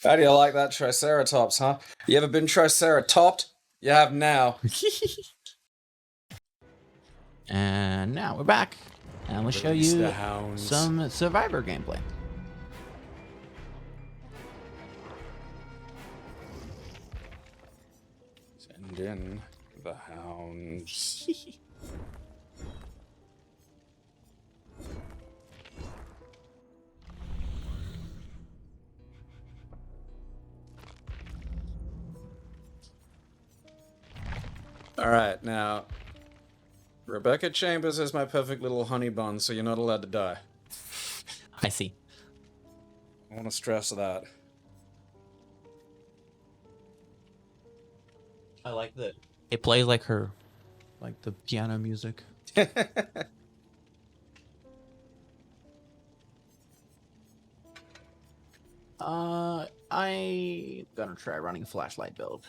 How do you like that Triceratops, huh? You ever been Triceratopped? You have now. And now we're back. And we'll show Release you the hounds. some Survivor gameplay. Send in the hounds. Alright, now... Rebecca Chambers is my perfect little honey bun, so you're not allowed to die. I see. I want to stress that. I like that. It plays like her, like the piano music. I'm gonna try running a flashlight build.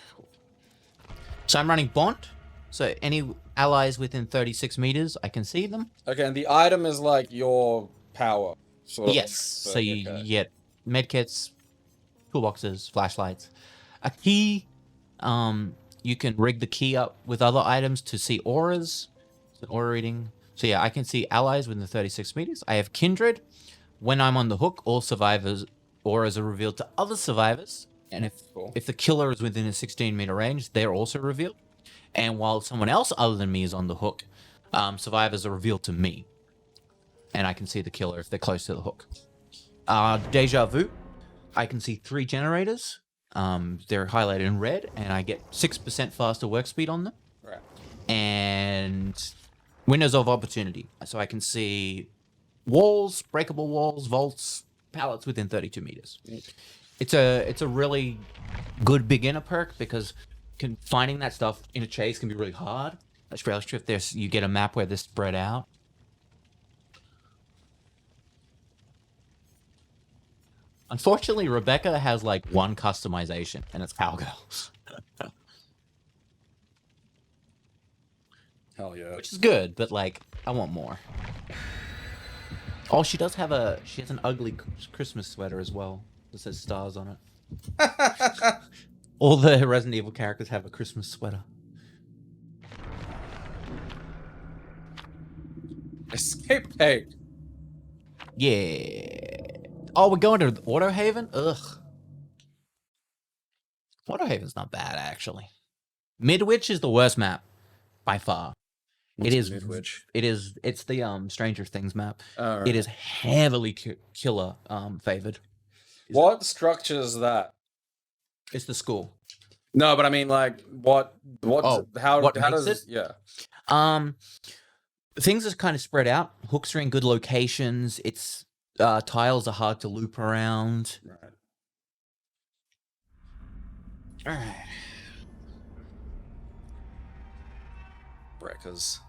So I'm running Bond. So any allies within 36 meters, I can see them. Okay, and the item is like your power. Sort of. Yes. So you get medkits, toolboxes, flashlights. A key, you can rig the key up with other items to see auras. It's an aura reading. So yeah, I can see allies within 36 meters. I have Kindred. When I'm on the hook, all survivors' auras are revealed to other survivors. And if the killer is within a 16-meter range, they're also revealed. And while someone else other than me is on the hook, survivors are revealed to me. And I can see the killer if they're close to the hook. Deja Vu. I can see 3 generators. They're highlighted in red, and I get 6% faster work speed on them. Right. And windows of opportunity. So I can see walls, breakable walls, vaults, pallets within 32 meters. It's a really good beginner perk because finding that stuff in a chase can be really hard. Especially if you get a map where they're spread out. Unfortunately, Rebecca has like one customization, and it's Cowgirl. Hell yeah. Which is good, but like, I want more. Oh, she has an ugly Christmas sweater as well that says stars on it. All the Resident Evil characters have a Christmas sweater. Escape peg. Yeah. Oh, we're going to Autohaven? Ugh. Autohaven's not bad, actually. Midwich is the worst map by far. What's Midwich? It's the Stranger Things map. Oh, right. It is heavily killer favored. What structures that? It's the school. No, but I mean, like, how does it? Yeah. Things are kind of spread out. Hooks are in good locations. It's tiles are hard to loop around. Right. All right. Breakers.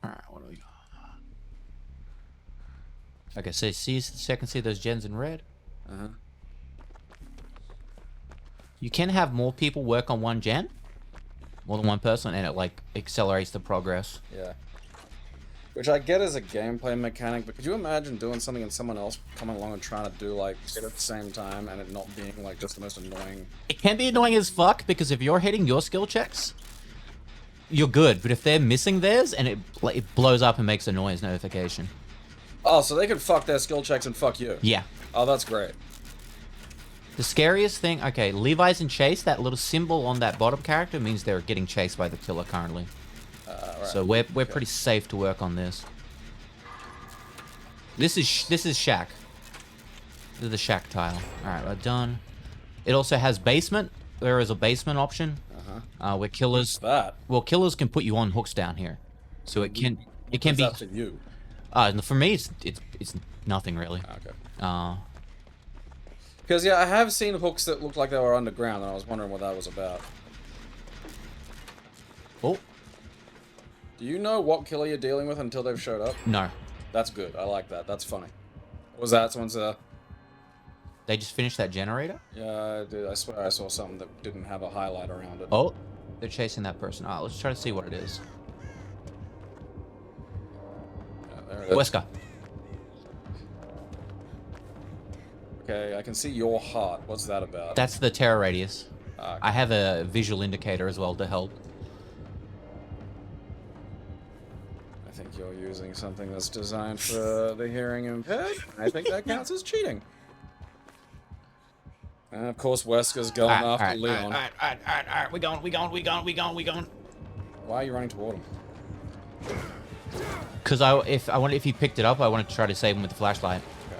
All right. What do we got? Okay, so I can see those gens in red. Uh-huh. You can have more people work on one gen, more than one person, and it like accelerates the progress. Yeah. Which I get as a gameplay mechanic, but could you imagine doing something and someone else coming along and trying to do like shit at the same time and it not being like just the most annoying? It can be annoying as fuck because if you're hitting your skill checks, you're good. But if they're missing theirs and it blows up and makes a noise notification. Oh, so they can fuck their skill checks and fuck you. Yeah. Oh, that's great. The scariest thing, okay, Levi's in chase, that little symbol on that bottom character means they're getting chased by the killer currently. Right. So we're pretty safe to work on this. This is shack. This is the shack tile. All right, we're done. It also has basement. There is a basement option. Where killers. That. Well, killers can put you on hooks down here, so it can be. Up to you. For me, it's nothing really. Okay. Because yeah, I have seen hooks that looked like they were underground, and I was wondering what that was about. Oh. Do you know what killer you're dealing with until they've showed up? No. That's good. I like that. That's funny. What was that? Someone's They just finished that generator? Yeah, I did. I swear I saw something that didn't have a highlight around it. Oh, they're chasing that person. Let's try to see what it is. Yeah, there it is. Wesker. Okay, I can see your heart. What's that about? That's the terror radius. Ah, okay. I have a visual indicator as well to help. I think you're using something that's designed for the hearing impaired. I think that counts as cheating. And of course, Wesker's going after Leon. Alright. We going. Why are you running toward him? Because if he picked it up, I wanted to try to save him with the flashlight. Okay,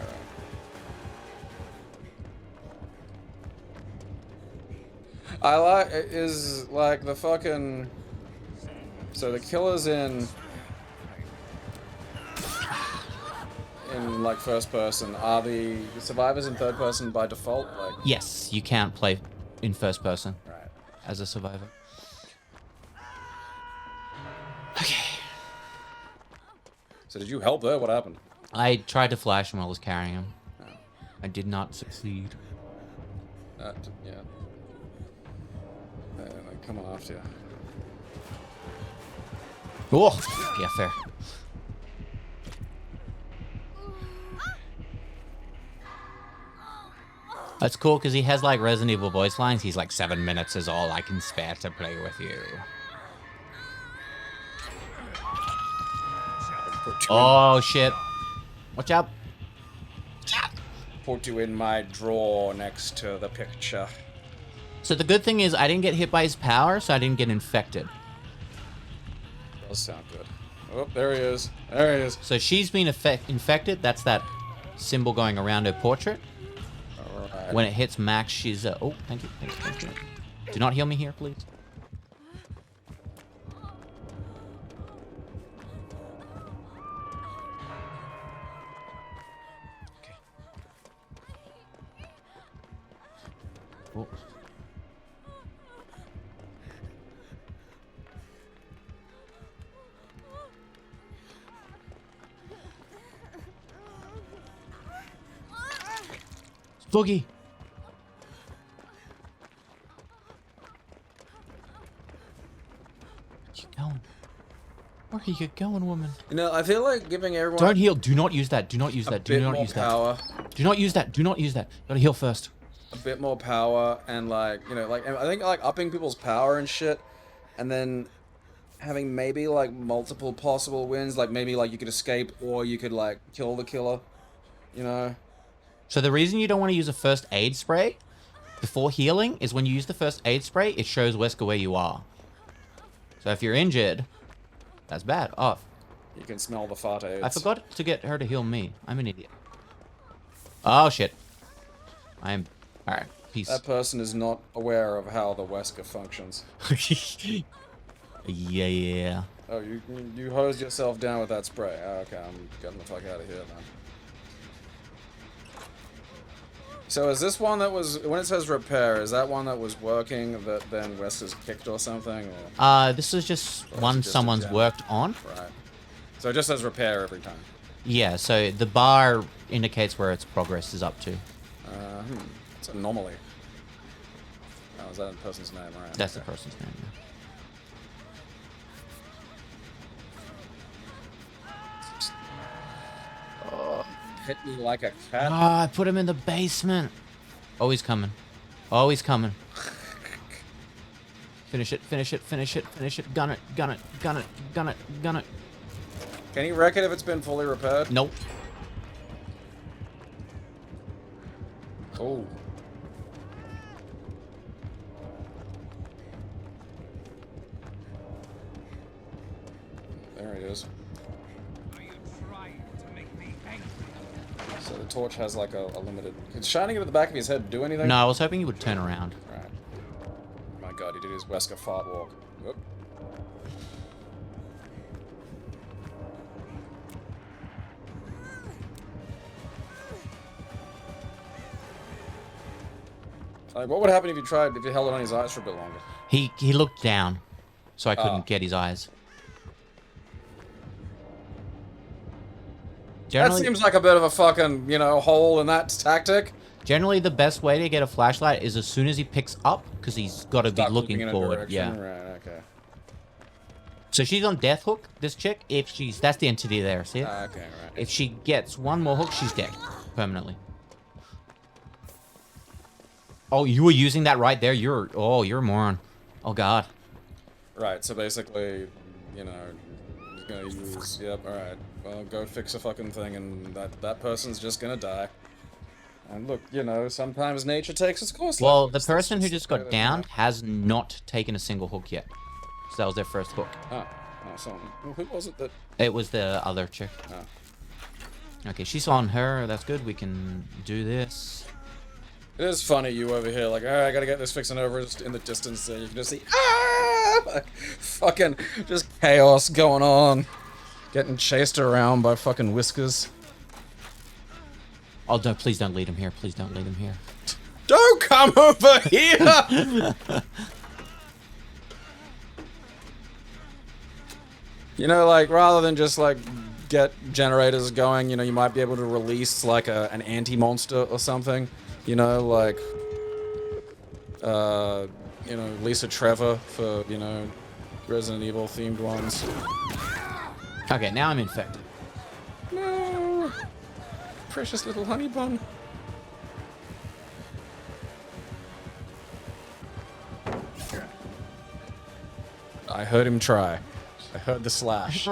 right. I like is like the fucking. So the killer's in like first person. Are the survivors in third person by default? Like. Yes, you can't play in first person Right. as a survivor. Okay. So did you help there? What happened? I tried to flash him while I was carrying him. Oh. I did not succeed. Yeah. They're coming after you. Oh, yeah, fair. That's cool because he has like Resident Evil voice lines. He's like 7 minutes is all I can spare to play with you. Oh shit! Watch out! Put you in my drawer next to the picture. So the good thing is I didn't get hit by his power, so I didn't get infected. Does sound good. Oh, there he is. There he is. So she's been infected. That's that symbol going around her portrait. Alright. When it hits max, she's... oh, thank you. Do not heal me here, please. Okay. Oh. Boogie. Where are you going, woman? You know, I feel like giving everyone Don't heal. Do not use that. Do not use that. Do not use that. power. Do not use that. Do not use that. Gotta heal first. A bit more power and like, you know, like I think like upping people's power and shit, and then having maybe like multiple possible wins, like maybe like you could escape or you could like kill the killer, you know. So the reason you don't want to use a first aid spray before healing is when you use the first aid spray, it shows Wesker where you are. So if you're injured, that's bad. Oh, You can smell the fart aids. I forgot to get her to heal me. I'm an idiot. Oh shit. I'm alright. Peace. That person is not aware of how the Wesker functions. Yeah. Oh, you hosed yourself down with that spray. Oh, okay, I'm getting the fuck out of here then. So is this one that was, when it says repair, is that one that was working that then Wesker's kicked or something? Or? This is just Or is one it just a someone's gem? worked on. Right. So it just says repair every time. Yeah, so the bar indicates where its progress is up to. It's an anomaly. Oh, is that a person's name? Right. That's okay. the person's name. Oh, hit me like a cat. Ah, I put him in the basement. Oh, he's coming. Oh, he's coming. Finish it. Gun it. Can you wreck it if it's been fully repaired? Nope. Oh. There he is. So the torch has like a limited... It's shining into the back of his head do anything? No, I was hoping he would turn around. Right. Oh my god, he did his Wesker fart walk. Whoop. Like, what would happen if you held it on his eyes for a bit longer? He looked down, so I couldn't get his eyes. That seems like a bit of a fucking, hole in that tactic. Generally, the best way to get a flashlight is as soon as he picks up, because he's got to be Start looking in a forward. direction. Yeah. Right, okay. So she's on death hook, this chick. That's the entity there, see it? Okay, right. If she gets one more hook, she's dead. Permanently. Oh, you were using that right there? You're a moron. Oh, God. Right, so basically, you know, you're gonna use... Yep, alright. Well, go fix a fucking thing and that person's just gonna die. And look, you know, sometimes nature takes its course like Well, the this. That's person who the just way got that, you know. downed has not taken a single hook yet. So that was their first hook. Oh, someone. Well, who was it that... It was the other chick. Oh. Okay, she's on her. That's good. We can do this. It is funny, you over here, like, I gotta get this fixing over just in the distance, and you can just see, ah! Like, fucking, just chaos going on. Getting chased around by fucking Whiskers. Oh, no, please don't lead him here. Please don't lead him here. Don't come over here! You know, like, rather than just, like, get generators going, you know, you might be able to release, like, an anti-monster or something. You know, like, you know, Lisa Trevor for, you know, Resident Evil themed ones. Okay, now I'm infected. No! Precious little honey bun. I heard him try. I heard the slash.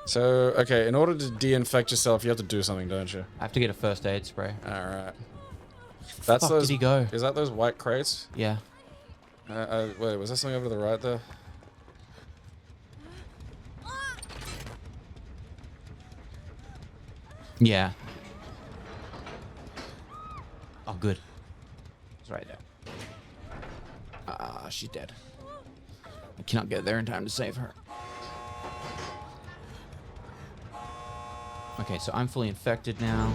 So, okay, in order to de-infect yourself, you have to do something, don't you? I have to get a first aid spray. Alright. That's Fuck, those... did he go? Is that those white crates? Yeah. Wait, was there something over to the right there? Yeah. Oh, good. It's right there. Ah, she's dead. I cannot get there in time to save her. Okay, so I'm fully infected now.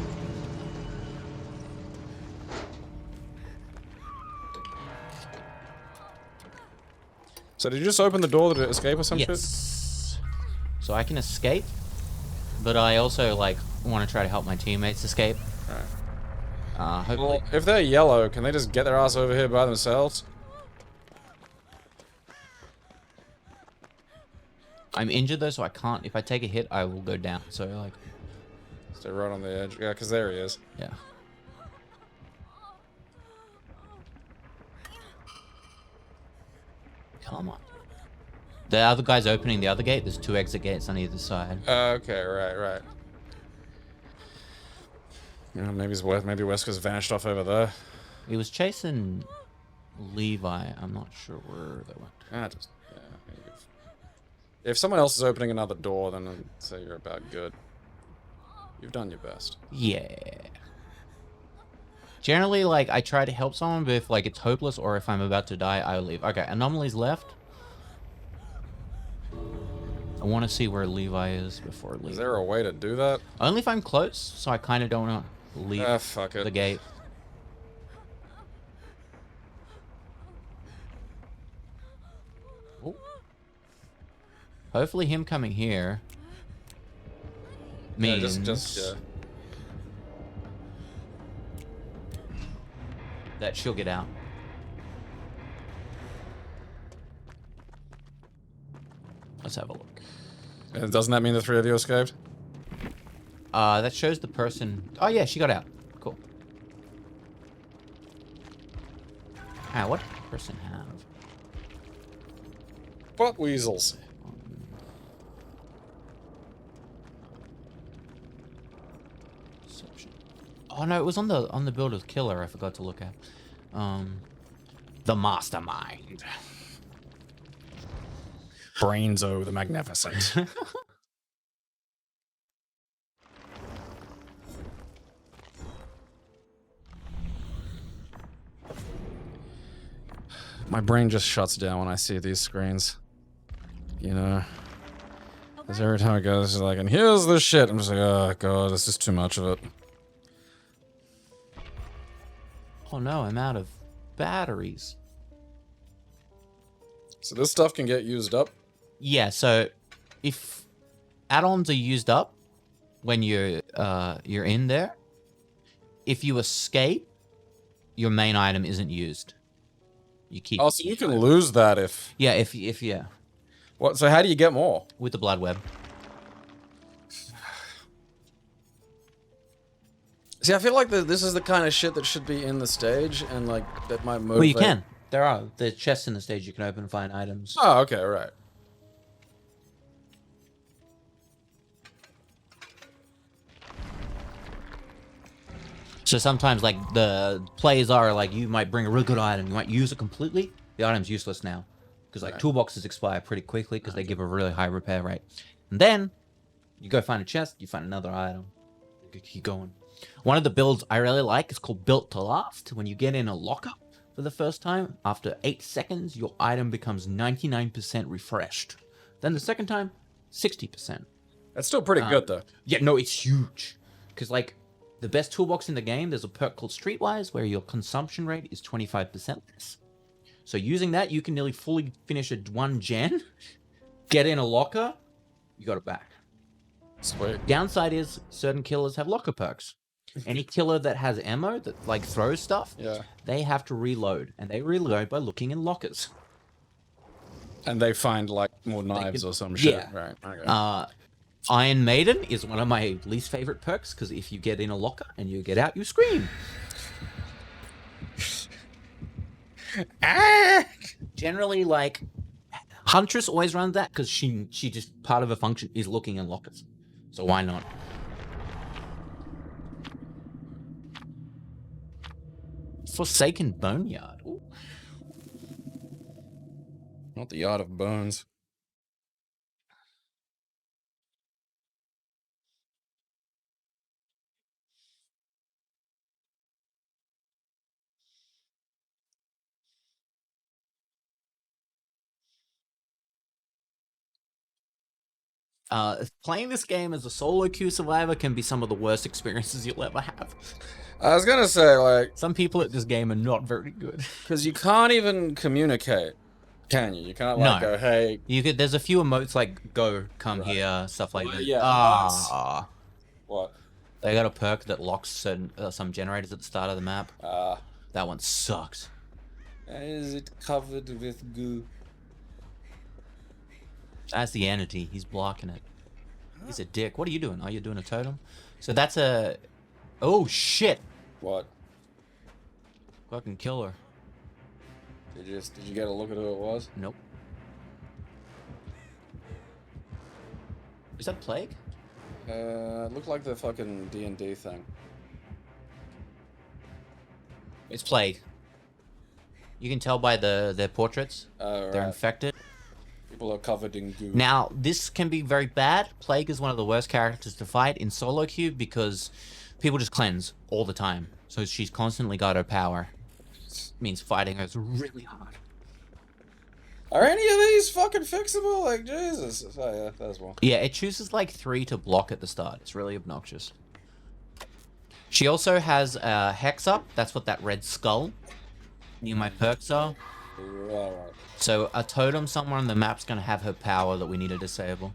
So did you just open the door to escape or some shit? Yes. So I can escape, but I also, like, want to try to help my teammates escape. Right. Hopefully. Well, if they're yellow, can they just get their ass over here by themselves? I'm injured, though, so I can't. If I take a hit, I will go down. So, like... Stay right on the edge. Yeah, because there he is. Yeah. Come on. The other guy's opening the other gate. There's 2 exit gates on either side. Okay, right. Yeah, maybe Wesker's vanished off over there. He was chasing Levi. I'm not sure where they went. Yeah. If someone else is opening another door, then I'd say you're about good. You've done your best. Yeah. Generally, like, I try to help someone, but if, like, it's hopeless or if I'm about to die, I leave. Okay, Anomaly's left. I want to see where Levi is before leaving. Is there a way to do that? Only if I'm close, so I kind of don't want to leave Fuck it. the gate. Oh. Hopefully him coming here means... Yeah. that she'll get out. Let's have a look. And doesn't that mean the 3 of you escaped? That shows the person... Oh, yeah, she got out. Cool. Ah, what did the person have? Butt weasels. Oh no, it was on the builder's killer. I forgot to look at. The mastermind. Brainzo the Magnificent. My brain just shuts down when I see these screens. You know? Because every time it goes, it's like, and here's the shit. I'm just like, oh god, this is too much of it. Oh no, I'm out of batteries. So this stuff can get used up? Yeah, so if add-ons are used up when you're in there, if you escape, your main item isn't used. You keep. Oh, so you can lose that if... Yeah, if yeah, What? So how do you get more? with the blood web. See, I feel like this is the kind of shit that should be in the stage, and like that might motivate. Well, you can. There are the chests in the stage you can open and find items. Oh, okay, right. So sometimes, like, the plays are, like, you might bring a really good item, you might use it completely, the item's useless now. Because, like, toolboxes expire pretty quickly because they give a really high repair rate. And then, you go find a chest, you find another item. You keep going. One of the builds I really like is called Built to Last. When you get in a lockup for the first time, after 8 seconds, your item becomes 99% refreshed. Then the second time, 60%. That's still pretty good, though. Yeah, no, it's huge. Because, like, the best toolbox in the game, there's a perk called Streetwise, where your consumption rate is 25% less. So using that, you can nearly fully finish a 1 gen, get in a locker, you got it back. Sweet. Downside is, certain killers have locker perks. Any killer that has ammo, that, like, throws stuff, they have to reload. And they reload by looking in lockers. And they find, like, more knives or some shit. Yeah. Right. Okay. Iron Maiden is one of my least favorite perks, because if you get in a locker and you get out, you scream. Generally, like, Huntress always runs that, because she just, part of her function is looking in lockers. So why not? Forsaken Boneyard. Ooh. Not the Yard of Bones. Playing this game as a solo queue survivor can be some of the worst experiences you'll ever have. I was gonna say, like... Some people at this game are not very good. Because you can't even communicate, can you? You can't, like, go, hey... You could. There's a few emotes like, go, come here, stuff like that. Yeah. What? They got a perk that locks certain some generators at the start of the map. Ah. That one sucks. Is it covered with goo? That's the entity. He's blocking it. He's a dick. What are you doing? Oh, you're doing a totem? So that's a... Oh, shit. What? Fucking killer. Did you get a look at who it was? Nope. Is that Plague? It looked like the fucking D&D thing. It's Plague. You can tell by their portraits. Right. They're infected. People are covered in goo. Now, this can be very bad. Plague is one of the worst characters to fight in solo queue because people just cleanse all the time. So she's constantly got her power. It means fighting her is really hard. Are any of these fucking fixable? Like, Jesus. Oh, yeah, there's one. Yeah, it chooses like 3 to block at the start. It's really obnoxious. She also has a Hex up. That's what that red skull near my perks are. Right. So a totem somewhere on the map's going to have her power that we need to disable.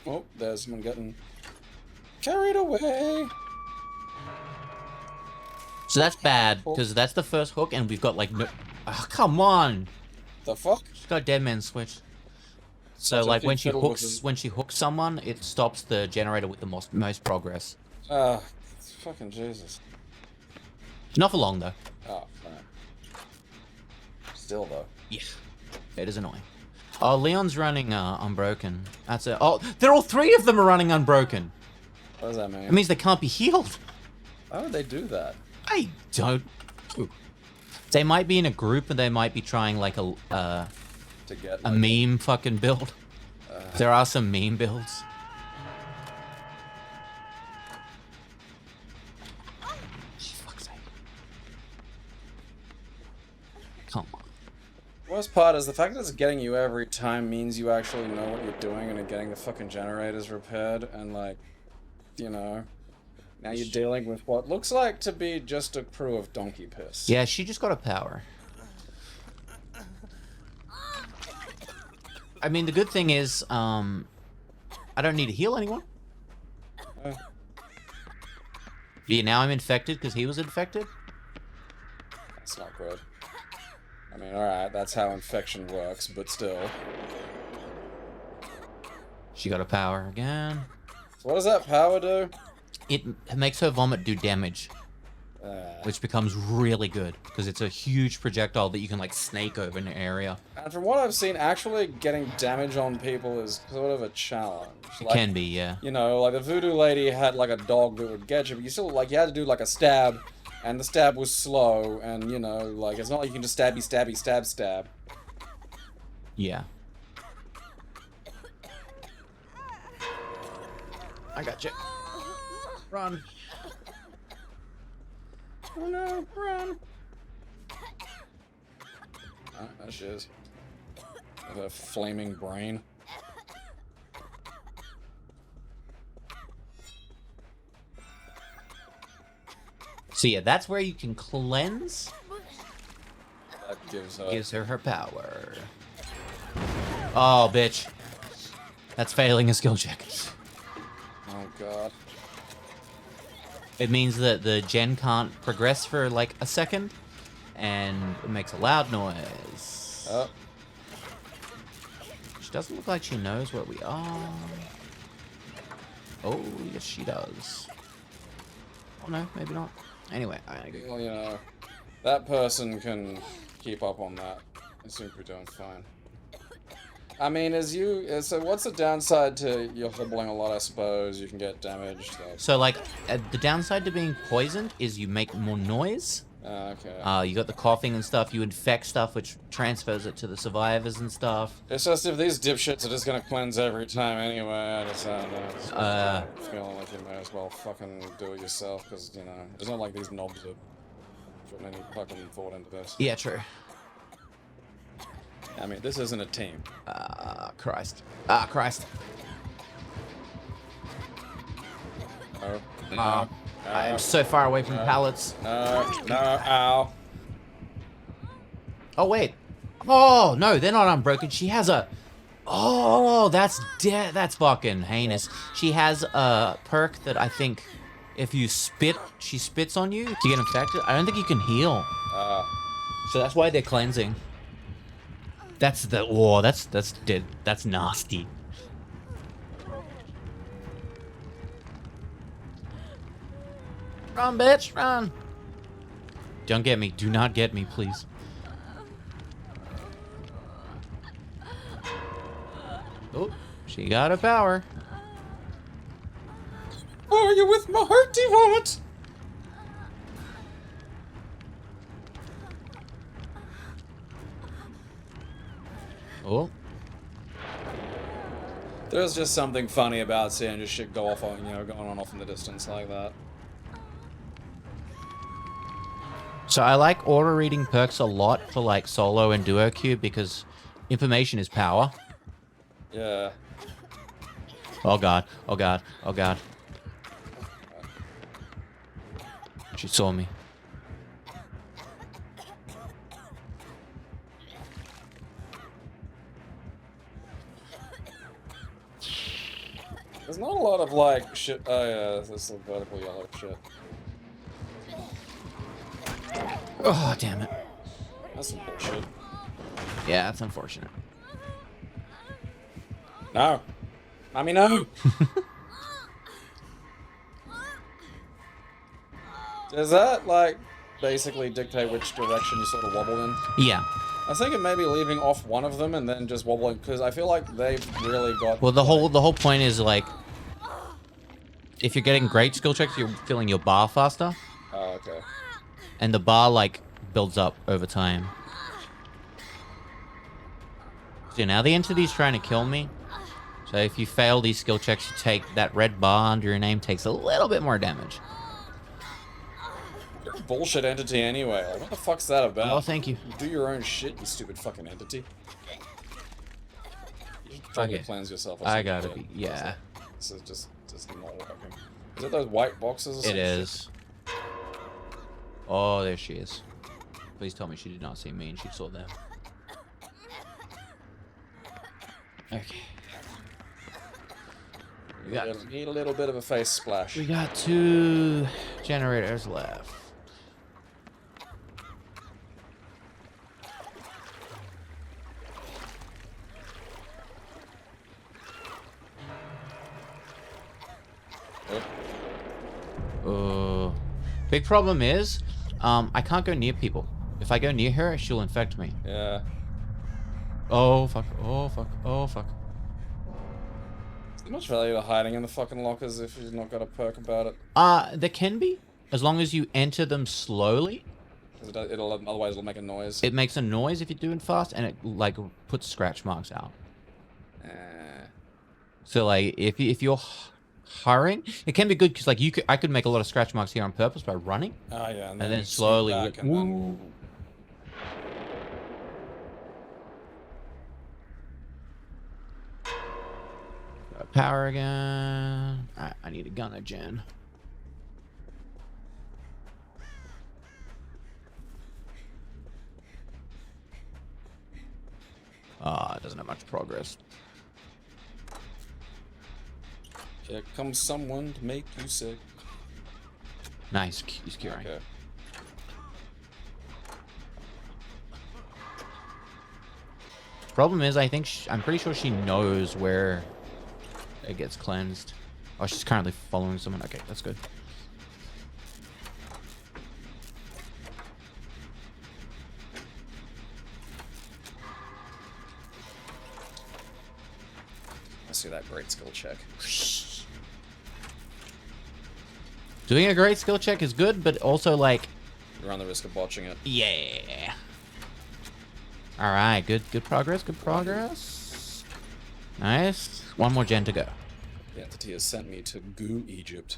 Oh, there's someone getting carried away. So that's bad, because that's the first hook, and we've got like no... Oh, come on! The fuck? She's got a dead man switch. So like when she hooks someone, it stops the generator with the most progress. Fucking Jesus. Not for long though. Oh, right. Still though. Yeah. It is annoying. Oh, Leon's running Unbroken. That's it. Oh, they're all 3 of them are running Unbroken. What does that mean? It means they can't be healed. Why would they do that? I don't. They might be in a group and they might be trying like a meme fucking build. There are some meme builds. Fuck's sake. Come on. Worst part is the fact that it's getting you every time means you actually know what you're doing and are getting the fucking generators repaired and like, you know, now you're dealing with what looks like to be just a crew of donkey piss. Yeah, she just got a power. I mean, the good thing is, I don't need to heal anyone. Yeah, now I'm infected because he was infected. It's not good. I mean, alright, that's how infection works, but still. She got a power again. So what does that power do? It makes her vomit do damage, which becomes really good because it's a huge projectile that you can like snake over an area. And from what I've seen, actually getting damage on people is sort of a challenge. It can be, yeah. You know, like the voodoo lady had like a dog that would get you, but you still, like, you had to do like a stab, and the stab was slow, and you know, like, it's not like you can just stab. Yeah. I got you. Run. Oh no, run. There she is. With a flaming brain. So yeah, that's where you can cleanse. That Gives her power. Oh, bitch. That's failing a skill check. Oh god. It means that the gen can't progress for like a second, and it makes a loud noise. Oh. She doesn't look like she knows where we are. Oh, yes she does. Oh no, maybe not. Anyway, I gotta go. Well, you know, that person can keep up on that. I think we're doing fine. I mean, so what's the downside to you hobbling a lot, I suppose? You can get damaged. So, like, the downside to being poisoned is you make more noise. Okay. You got the coughing and stuff. You infect stuff, which transfers it to the survivors and stuff. It's just if these dipshits are just gonna cleanse every time anyway, I just don't know. Feeling like you may as well fucking do it yourself, because, you know, it's not like these knobs are putting any fucking thought into this. Yeah, true. I mean, this isn't a team. Christ. Christ. Oh. No. I am so far away from pallets. No, ow. Oh, wait. Oh, no, they're not unbroken. She has a... Oh, that's that's fucking heinous. She has a perk that I think if you spit, she spits on you to get infected. I don't think you can heal. So that's why they're cleansing. That's the... Oh, that's dead. That's nasty. Run, bitch, run. Don't get me. Do not get me, please. Oh, she got a power. Oh, you're with my hearty vomit. Oh. There's just something funny about seeing just shit go off on, you know, going on off in the distance like that. So I like order reading perks a lot for like solo and duo queue because information is power. Yeah. Oh god, oh god, oh god. She saw me. There's not a lot of, like, shit. Oh, yeah, this is vertical yellow shit. Oh, damn it. That's some bullshit. Yeah, that's unfortunate. No. Mommy, no! Does that, like, basically dictate which direction you sort of wobble in? Yeah. I think it may be leaving off one of them and then just wobbling, because I feel like they've really got... Well, the whole point is, like, if you're getting great skill checks, you're filling your bar faster. Oh, okay. And the bar, like, builds up over time. So now the entity's trying to kill me. So if you fail these skill checks, you take that red bar under your name takes a little bit more damage. You're a bullshit entity anyway. Like, what the fuck's that about? Oh, thank you. You do your own shit, you stupid fucking entity. You should try to cleanse yourself. I gotta be, yeah. This is just not working. Is it those white boxes or something? It is. Oh, there she is. Please tell me she did not see me and she saw them. Okay. Need a little bit of a face splash. We got 2 generators left. Big problem is, I can't go near people. If I go near her, she'll infect me. Yeah. Oh fuck! Oh fuck! Oh fuck! Is there much value to hiding in the fucking lockers if you've not got a perk about it? There can be, as long as you enter them slowly. Because otherwise it'll make a noise. It makes a noise if you're doing fast, and it like puts scratch marks out. So like if you're hurrying, it can be good because like I could make a lot of scratch marks here on purpose by running. Oh yeah, and then slowly. Power again. Alright, I need a gunner gen. It doesn't have much progress. Here comes someone to make you sick. Nice, he's curing. Okay. Problem is, I think I'm pretty sure she knows where it gets cleansed. Oh, she's currently following someone. Okay, that's good. I see that great skill check. Doing a great skill check is good, but also like You're on the risk of botching it. yeah. All right, good progress, good progress. Nice. One more gen to go. The entity has sent me to Goo Egypt.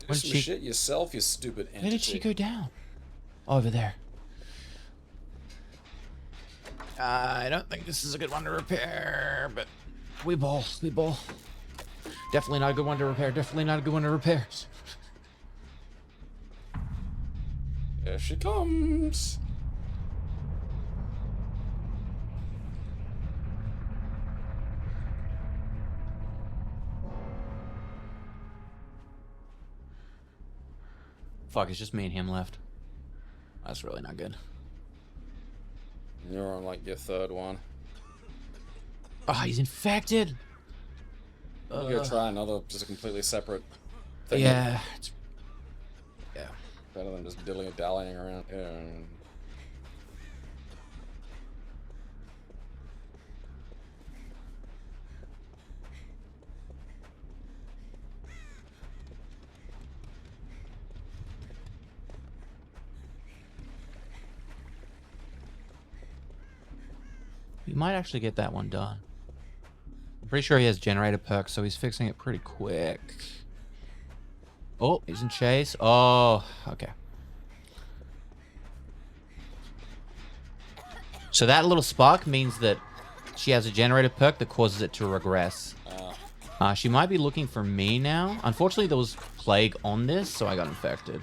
Do some shit yourself, you stupid entity. Where did she go down? Over there. I don't think this is a good one to repair, but we ball. Definitely not a good one to repair. Definitely not a good one to repair. Here she comes. Fuck, it's just me and him left. That's really not good. You're on like your third one. Oh, he's infected. You gotta try another, just a completely separate thing. Yeah. Yeah. Better than just dilly-dallying around. We might actually get that one done. I'm pretty sure he has generator perks, so he's fixing it pretty quick. Oh, he's in chase. Oh, okay. So that little spark means that she has a generator perk that causes it to regress. She might be looking for me now. Unfortunately, there was plague on this, so I got infected.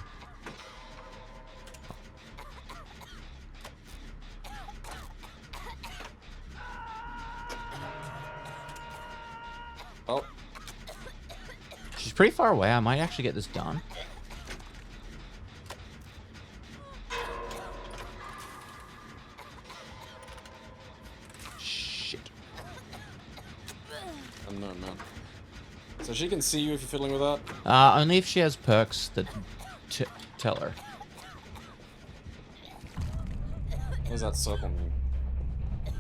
Oh. She's pretty far away. I might actually get this done. Shit. I don't know, man. So she can see you if you're fiddling with that? Only if she has perks that tell her. What does that circle mean?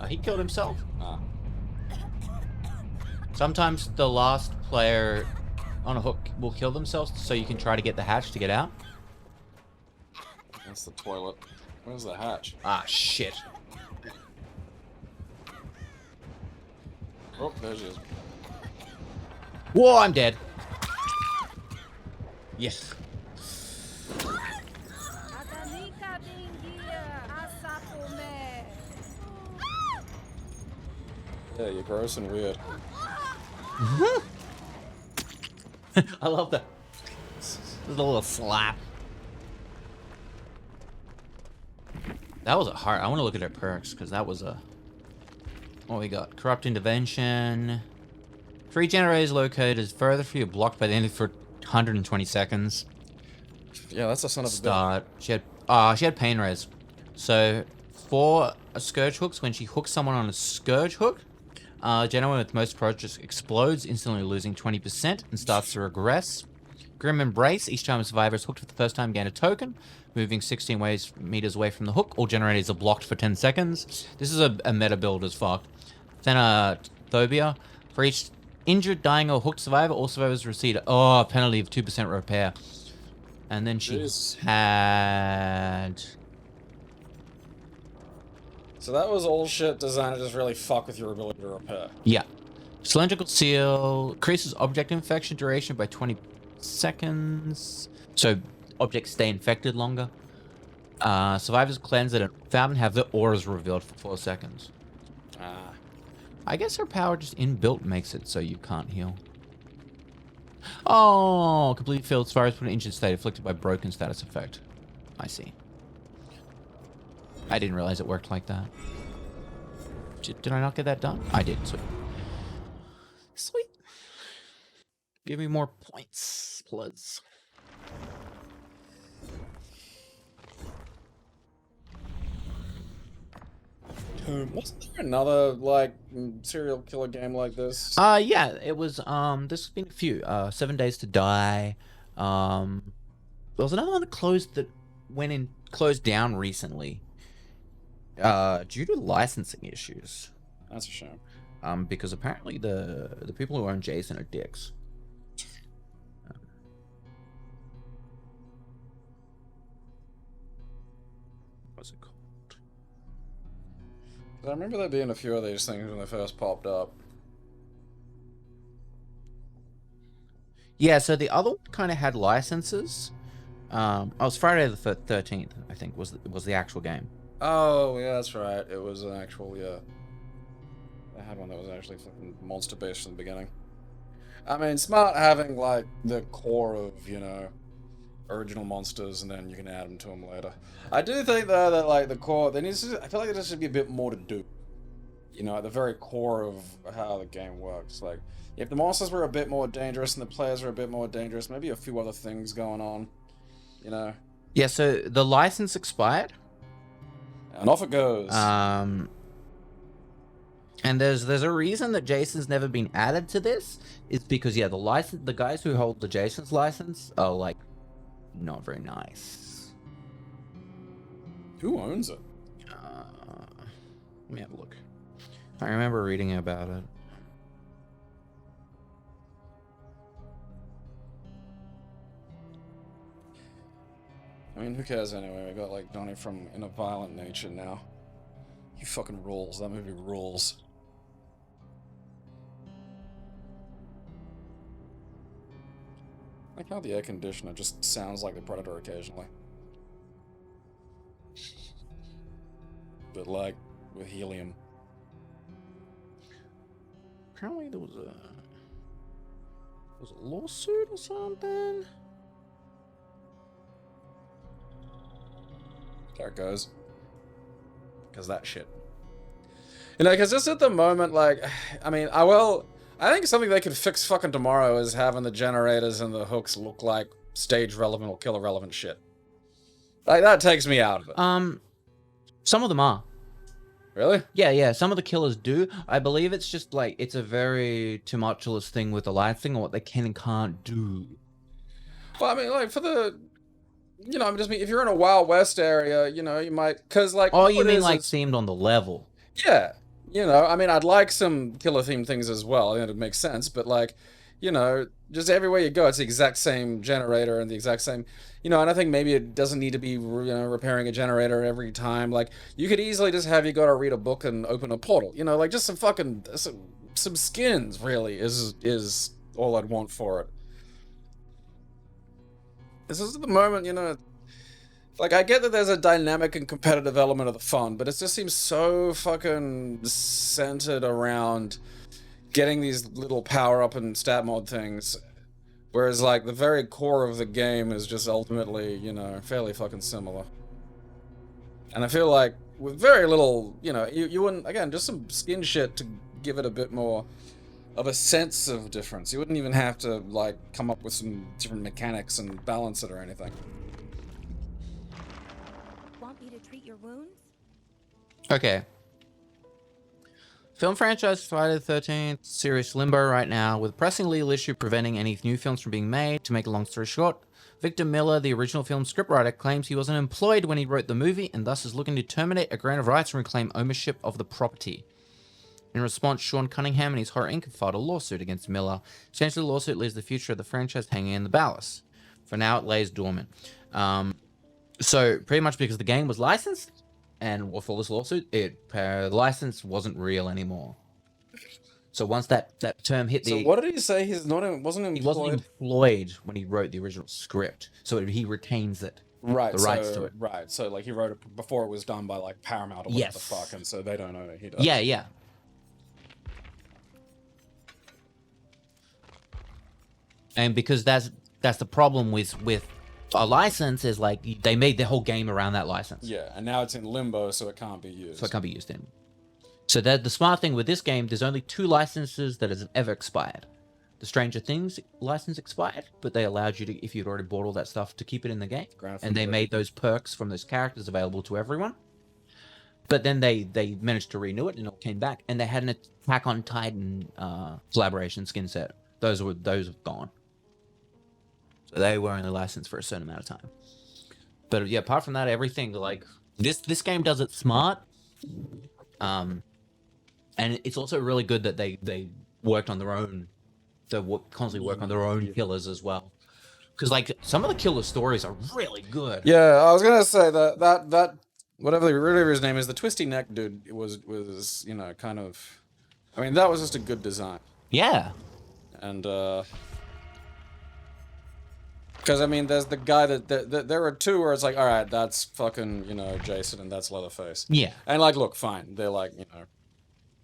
He killed himself. Ah. Sometimes the last player on a hook will kill themselves, so you can try to get the hatch to get out. That's the toilet. Where's the hatch? Ah, shit. Oh, there she is. Whoa, I'm dead. Yes. Yeah, you're gross and weird. I love that. There's a little slap. That was a hard. I want to look at her perks because that was a. What we got? Corrupt intervention. Free generators located is further for you blocked by the enemy for 120 seconds. Yeah, that's a son of a bitch. Start. She had pain res. So for a scourge hooks, when she hooks someone on a scourge hook, Genoa with most approaches explodes, instantly losing 20% and starts to regress. Grim Embrace. Each time a survivor is hooked for the first time, gain a token. Moving 16 meters away from the hook, all generators are blocked for 10 seconds. This is a meta build as fuck. Thenophobia. For each injured, dying, or hooked survivor, all survivors receive a penalty of 2% repair. And then she had... So that was all shit designed to just really fuck with your ability to repair. Yeah. Cylindrical Seal increases object infection duration by 20 seconds. So objects stay infected longer. Survivors cleansed at a fountain have their auras revealed for 4 seconds. I guess her power just inbuilt makes it so you can't heal. Oh, complete field as far as put an injured state afflicted by broken status effect. I see. I didn't realize it worked like that. Did I not get that done? I did. Sweet. Sweet. Give me more points, please. Wasn't there another like serial killer game like this? Yeah, it was there's been a few. 7 Days to Die. There was another one that closed down recently. Due to licensing issues. That's a shame. Because apparently the people who own Jason are dicks. What's it called? I remember there being a few of these things when they first popped up. Yeah, so the other one kind of had licenses. It was Friday the 13th, I think, was the actual game. Oh, yeah, that's right. It was an actual, yeah. I had one that was actually fucking monster-based from the beginning. I mean, smart having, like, the core of, you know, original monsters, and then you can add them to them later. I do think, though, that, like, the core, I feel like there should be a bit more to do. You know, at the very core of how the game works. Like, if the monsters were a bit more dangerous and the players were a bit more dangerous, maybe a few other things going on, you know? Yeah, so the license expired. And off it goes. And there's a reason that Jason's never been added to this. It's because, yeah, the guys who hold the Jason's license are, like, not very nice. Who owns it? Let me have a look. I remember reading about it. I mean, who cares anyway? We got, like, Donnie from In a Violent Nature now. He fucking rules. That movie rules. I like how the air conditioner just sounds like the Predator occasionally. But, like, with helium. Apparently there was a lawsuit or something. There it goes. Because that shit. You know, because just at the moment, like, I mean, I think something they could fix fucking tomorrow is having the generators and the hooks look like stage relevant or killer relevant shit. Like, that takes me out of it. Some of them are. Really? Yeah, some of the killers do. I believe it's just, like, it's a very tumultuous thing with the licensing or what they can and can't do. Well, I mean, like, for the... You know, I mean, if you're in a Wild West area, you know, you might... Because, like... Oh, you mean, like, themed on the level? Yeah. You know, I mean, I'd like some killer-themed things as well. I think it makes sense. But, like, you know, just everywhere you go, it's the exact same generator and the exact same... You know, and I think maybe it doesn't need to be, you know, repairing a generator every time. Like, you could easily just have you go to read a book and open a portal. You know, like, just some fucking... Some skins, really, is all I'd want for it. This is the moment, you know, like, I get that there's a dynamic and competitive element of the fun, but it just seems so fucking centered around getting these little power-up and stat mod things, whereas, like, the very core of the game is just ultimately, you know, fairly fucking similar. And I feel like, with very little, you know, you wouldn't, again, just some skin shit to give it a bit more of a sense of difference. You wouldn't even have to, like, come up with some different mechanics and balance it or anything. Want me to treat your wounds? Okay. Film franchise Friday the 13th, serious limbo right now, with a pressing legal issue preventing any new films from being made. To make a long story short, Victor Miller, the original film scriptwriter, claims he wasn't employed when he wrote the movie and thus is looking to terminate a grant of rights and reclaim ownership of the property. In response, Sean Cunningham and his Horror Inc. have filed a lawsuit against Miller. Essentially, the lawsuit leaves the future of the franchise hanging in the balance. For now, it lays dormant. So, pretty much because the game was licensed, and for this lawsuit, the license wasn't real anymore. So once that term hit the... So what did he say? He wasn't employed when he wrote the original script. So he retains it. Right. The rights to it. Right. So like he wrote it before it was done by like Paramount or whatever the fuck, and so they don't own it. He does. Yeah. And because that's the problem with a license is like they made their whole game around that license. Yeah, and now it's in limbo, so it can't be used. So the smart thing with this game, there's only 2 licenses that has ever expired. The Stranger Things license expired, but they allowed you to, if you'd already bought all that stuff, to keep it in the game. And they made those perks from those characters available to everyone. But then they managed to renew it and it came back. And they had an Attack on Titan collaboration skin set. Those have gone. So they were only licensed for a certain amount of time. But yeah, apart from that, everything like this game does it smart. And it's also really good that they worked on their own. They constantly work on their own killers as well. Because like some of the killer stories are really good. Yeah, I was gonna say that whatever his name is, the twisty neck dude was kind of. I mean, that was just a good design. Yeah. And because I mean, there's the guy that there are 2 where it's like, all right, that's fucking Jason and that's Leatherface. Yeah. And like, look, fine, they're like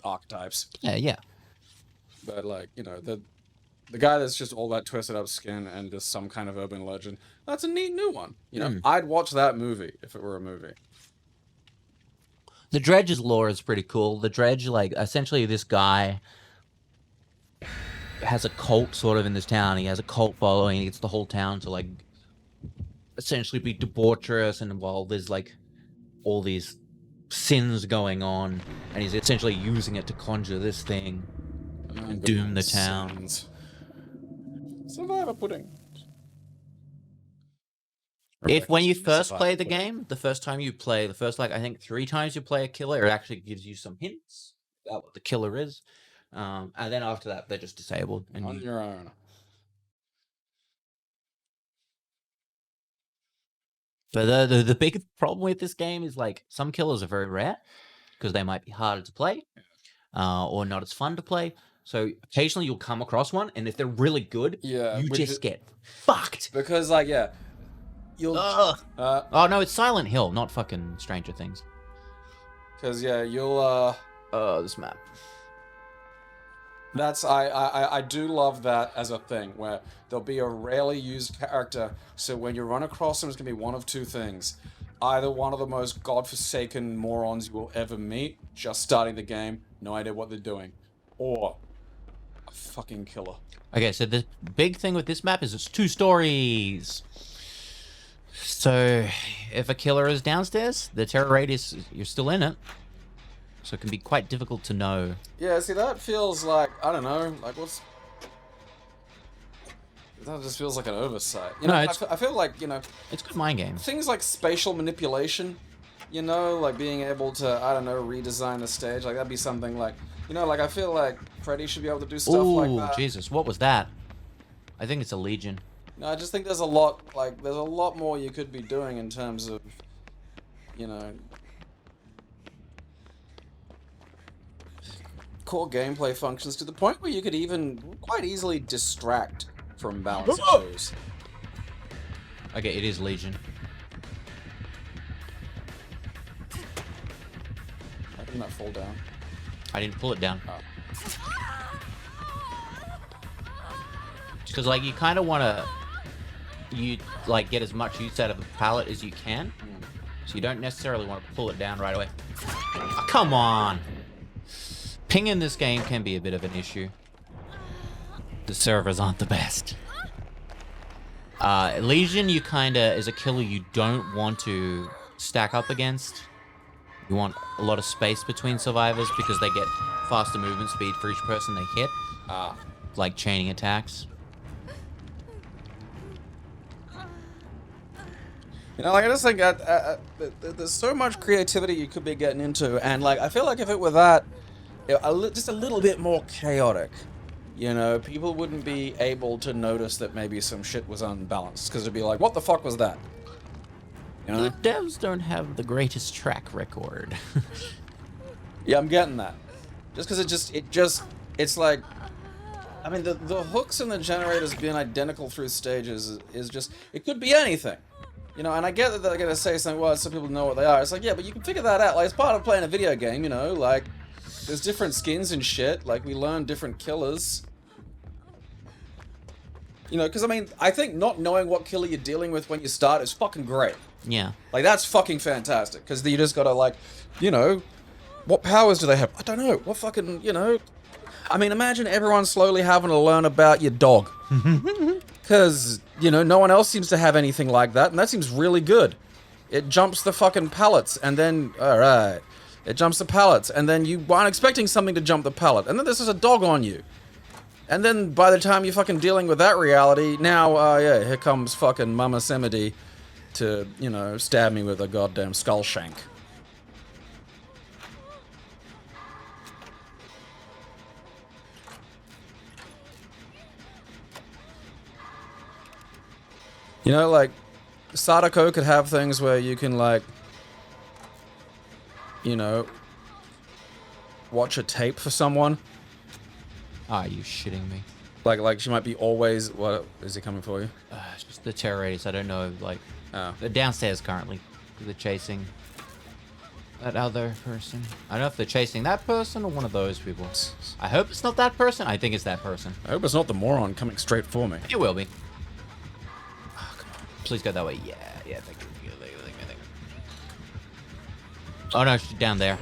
archetypes. Yeah. But like the guy that's just all that twisted up skin and just some kind of urban legend. That's a neat new one. I'd watch that movie if it were a movie. The Dredge's lore is pretty cool. The Dredge, like, essentially this guy has a cult sort of in this town. He has a cult following. He gets the whole town to like essentially be debaucherous, and while there's like all these sins going on, and he's essentially using it to conjure this thing and doom the town. Survivor pudding. If when you first play the game, the first time you play, the first like I think 3 times you play a killer, it actually gives you some hints about what the killer is. And then after that, they're just disabled. And on your own. But the big problem with this game is like some killers are very rare because they might be harder to play, or not as fun to play. So occasionally you'll come across one, and if they're really good, you just get fucked. Because like you'll. Oh no, it's Silent Hill, not fucking Stranger Things. Because you'll. This map. That's I do love that as a thing where there'll be a rarely used character, so when you run across them, it's gonna be one of 2 things: either one of the most godforsaken morons you will ever meet, just starting the game, no idea what they're doing, or a fucking killer. Okay, so the big thing with this map is it's 2 stories. So if a killer is downstairs, the terror rate is you're still in it. So it can be quite difficult to know. Yeah, see, that feels like, I don't know, like that just feels like an oversight. I feel like, it's good mind game. Things like spatial manipulation, like being able to, I don't know, redesign the stage, like that'd be something like, like I feel like Freddy should be able to do stuff like that. Oh, Jesus, what was that? I think it's a Legion. No, I just think there's a lot more you could be doing in terms of, core gameplay functions to the point where you could even quite easily distract from balance issues. Okay, it is Legion. How did that fall down? I didn't pull it down. Oh. Because like you kind of want to, get as much use out of the pallet as you can. So you don't necessarily want to pull it down right away. Oh, come on! Ping in this game can be a bit of an issue. The servers aren't the best. Legion, you kinda, is a killer you don't want to stack up against. You want a lot of space between survivors because they get faster movement speed for each person they hit. Like chaining attacks. You know, like, I just think there's so much creativity you could be getting into, and, like, I feel like if it were that, just a little bit more chaotic, you know, people wouldn't be able to notice that maybe some shit was unbalanced, because it'd be like, what the fuck was that? You know? The devs don't have the greatest track record. Yeah, I'm getting that. Just because it's like, I mean, the hooks and the generators being identical through stages is just, it could be anything. You know, and I get that they're going to say something, well, some people know what they are. It's like, yeah, but you can figure that out. Like, it's part of playing a video game, you know? Like, there's different skins and shit. Like, we learn different killers. You know, because, I mean, I think not knowing what killer you're dealing with when you start is fucking great. Yeah. Like, that's fucking fantastic. Because you just gotta, like, you know, what powers do they have? I don't know. What fucking, you know... I mean, imagine everyone slowly having to learn about your dog. Because, you know, no one else seems to have anything like that, and that seems really good. It jumps the fucking pallets, and then... Alright. It jumps the pallets, and then you aren't expecting something to jump the pallet, and then there's just a dog on you. And then by the time you're fucking dealing with that reality, now, yeah, here comes fucking Mama Semity to, you know, stab me with a goddamn skull shank. You know, like, Sadako could have things where you can, like, you know, watch a tape for someone. Are you shitting me? Like she might be always... What, is he coming for you? It's just the terror radius. I don't know, like... Oh. They're downstairs currently. They're chasing that other person. I don't know if they're chasing that person or one of those people. I hope it's not that person. I think it's that person. I hope it's not the moron coming straight for me. It will be. Oh, come on. Please go that way. Yeah, yeah, thank you. Thank you. Oh no, she's down there.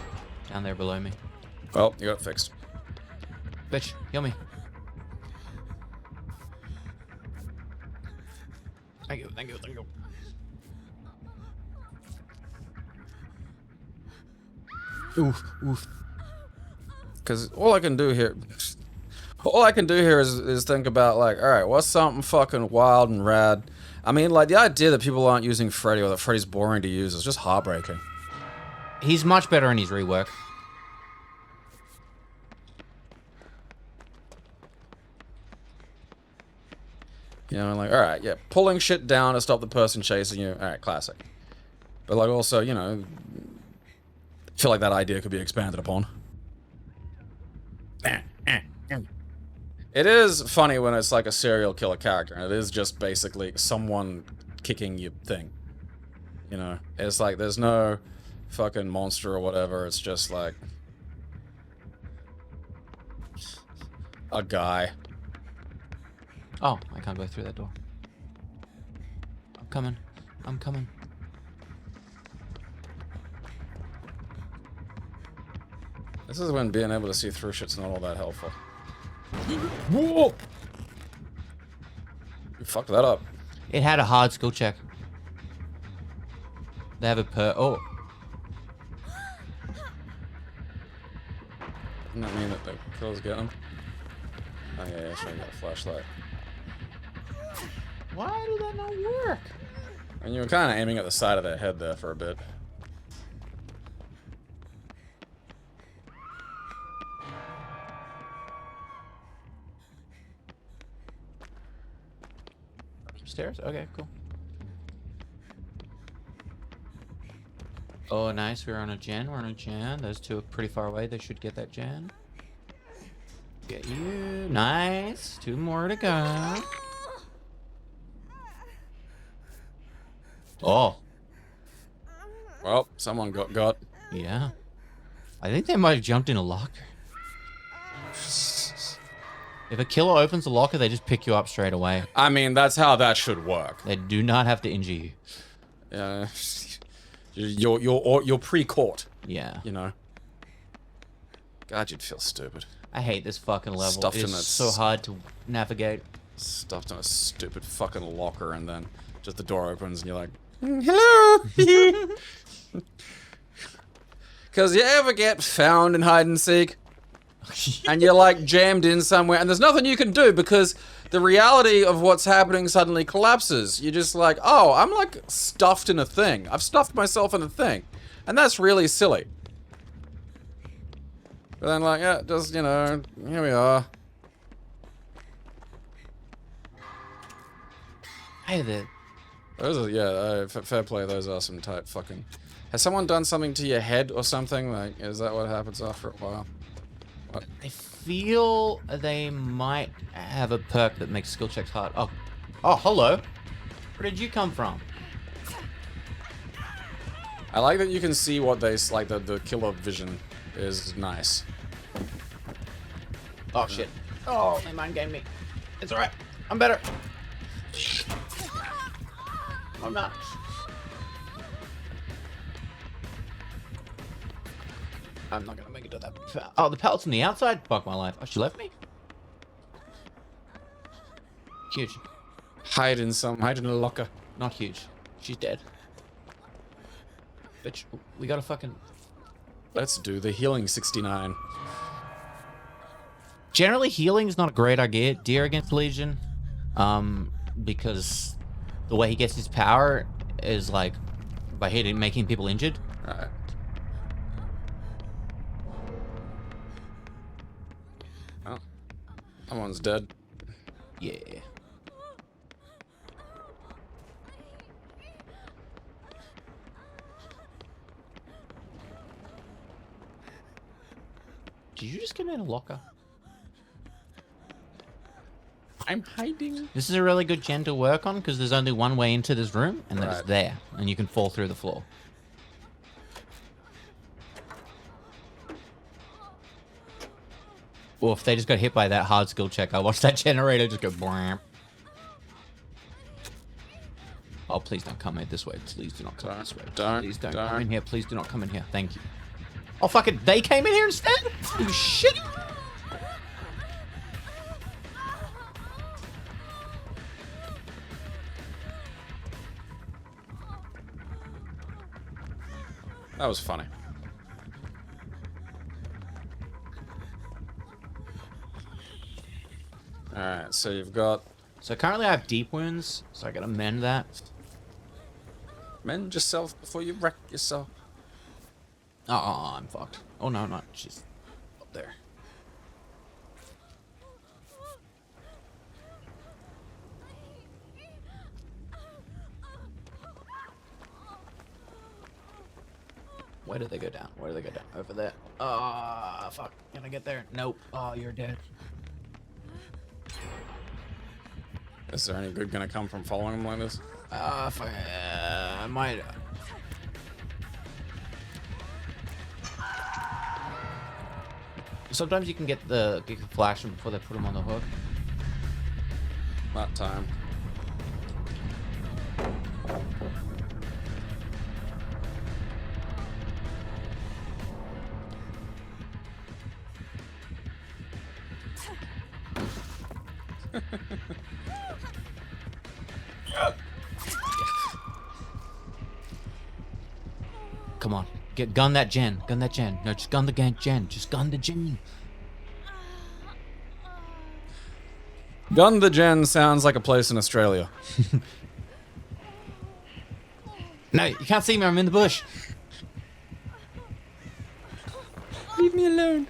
Down there below me. Well, you got it fixed. Bitch, kill me. Thank you. Oof. Because all I can do here is think about, like, alright, what's something fucking wild and rad? I mean, like, the idea that people aren't using Freddy or that Freddy's boring to use is just heartbreaking. He's much better in his rework. You know, like, alright, yeah, pulling shit down to stop the person chasing you, alright, classic. But, like, also, you know, I feel like that idea could be expanded upon. It is funny when it's like a serial killer character, and it is just basically someone kicking your thing. You know, it's like there's no fucking monster or whatever, it's just like a guy. Oh, I can't go through that door. I'm coming. This is when being able to see through shit's not all that helpful. Whoa! You fucked that up. It had a hard skill check. They have a perk. Oh. Doesn't that mean that the kills get him? Oh yeah, sure, I got a flashlight. Why did that not work? And you were kind of aiming at the side of their head there for a bit. Stairs? Okay, cool. Oh, nice. We're on a gen. Those two are pretty far away. They should get that gen. Get you. Nice. 2 more to go. Oh. Well, someone got. Yeah. I think they might have jumped in a locker. If a killer opens the locker, they just pick you up straight away. I mean, that's how that should work. They do not have to injure you. Yeah. You're pre-caught. Yeah. You know. God, you'd feel stupid. I hate this fucking level. Stuffed in It's so hard to navigate. Stuffed in a stupid fucking locker, and then just the door opens, and you're like, hello. Because you ever get found in hide and seek, and you're like jammed in somewhere, and there's nothing you can do because the reality of what's happening suddenly collapses. You're just like, oh, I'm like stuffed in a thing. I've stuffed myself in a thing. And that's really silly. But then like, yeah, just, you know, here we are. Hey there. Those are, yeah, fair play, those are some tight fucking... Has someone done something to your head or something? Like, is that what happens after a while? What? I feel they might have a perk that makes skill checks hard. Oh. Oh, hello. Where did you come from? I like that you can see what they, like, the killer vision is nice. Oh, shit. Oh, they mind gamed me. It's alright. I'm better. I'm not. I'm not gonna make it to that. Oh, the pallet's on the outside? Fuck my life. Oh, she left me? Huge. Hide in a locker. Not huge. She's dead. Bitch, we gotta fucking... Let's do the healing 69. Generally, healing is not a great idea against Legion. Because the way he gets his power is like by hitting, making people injured. Alright. Oh. Someone's dead. Yeah. Did you just get in a locker? I'm hiding. This is a really good gen to work on because there's only one way into this room, and that's Right. there, and you can fall through the floor. Or if they just got hit by that hard skill check, I watched that generator just go blam. Oh, please don't come in this way. Please do not come this way. Please don't come in here. Please do not come in here. Thank you. Oh, fuck it. They came in here instead? You shit. That was funny. Alright, so you've got... So currently I have deep wounds, so I gotta mend that. Mend yourself before you wreck yourself. Oh, I'm fucked. Oh, no, not. She's up there. Where did they go down? Where did they go down? Over there. Ah, fuck. Can I get there? Nope. Oh, you're dead. Is there any good gonna come from following him like this? Fuck. I might. Sometimes you can get the flash them before they put them on the hook. That time. Come on, gun that gen. Gun that gen. No, just gun the gen. Just gun the gen. Gun the Gen sounds like a place in Australia. No, you can't see me. I'm in the bush. Leave me alone.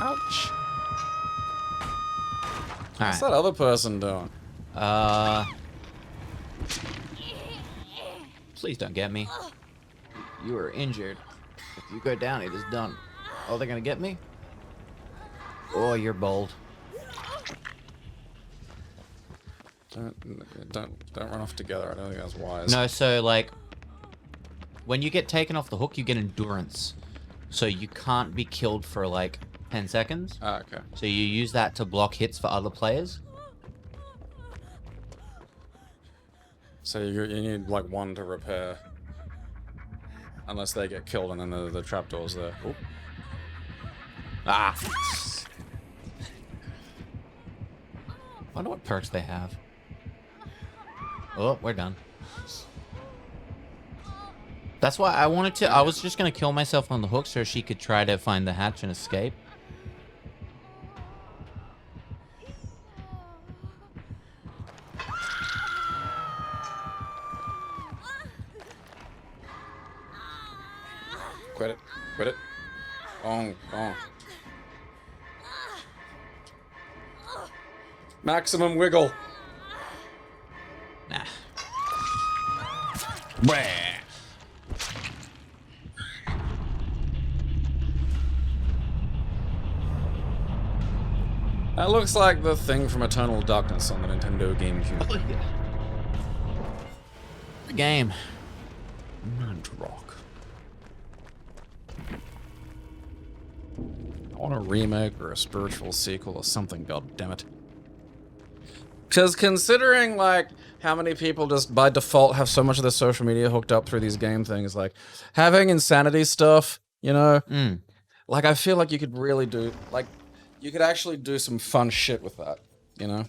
Ouch. What's that other person doing? Please don't get me. You are injured. If you go down, it is done. Oh, they're gonna get me? Oh, you're bold. Don't run off together. I don't think that's wise. No, so like, when you get taken off the hook, you get endurance. So you can't be killed for like 10 seconds. Ah, okay. So you use that to block hits for other players. So you need like one to repair. Unless they get killed and then the trapdoor's there. Oop. Ah! Wonder what perks they have. Oh, we're done. That's why I wanted to. I was just gonna kill myself on the hook so she could try to find the hatch and escape. Quit it. Quit it. Oh, oh. Maximum wiggle. Nah. Bleh. That looks like the thing from Eternal Darkness on the Nintendo GameCube. Oh, yeah. The game. Rock. I want a remake or a spiritual sequel or something, god damn it. Because considering, like, how many people just by default have so much of their social media hooked up through these game things, like, having insanity stuff, you know? Like, I feel like you could really do, like, you could actually do some fun shit with that, you know?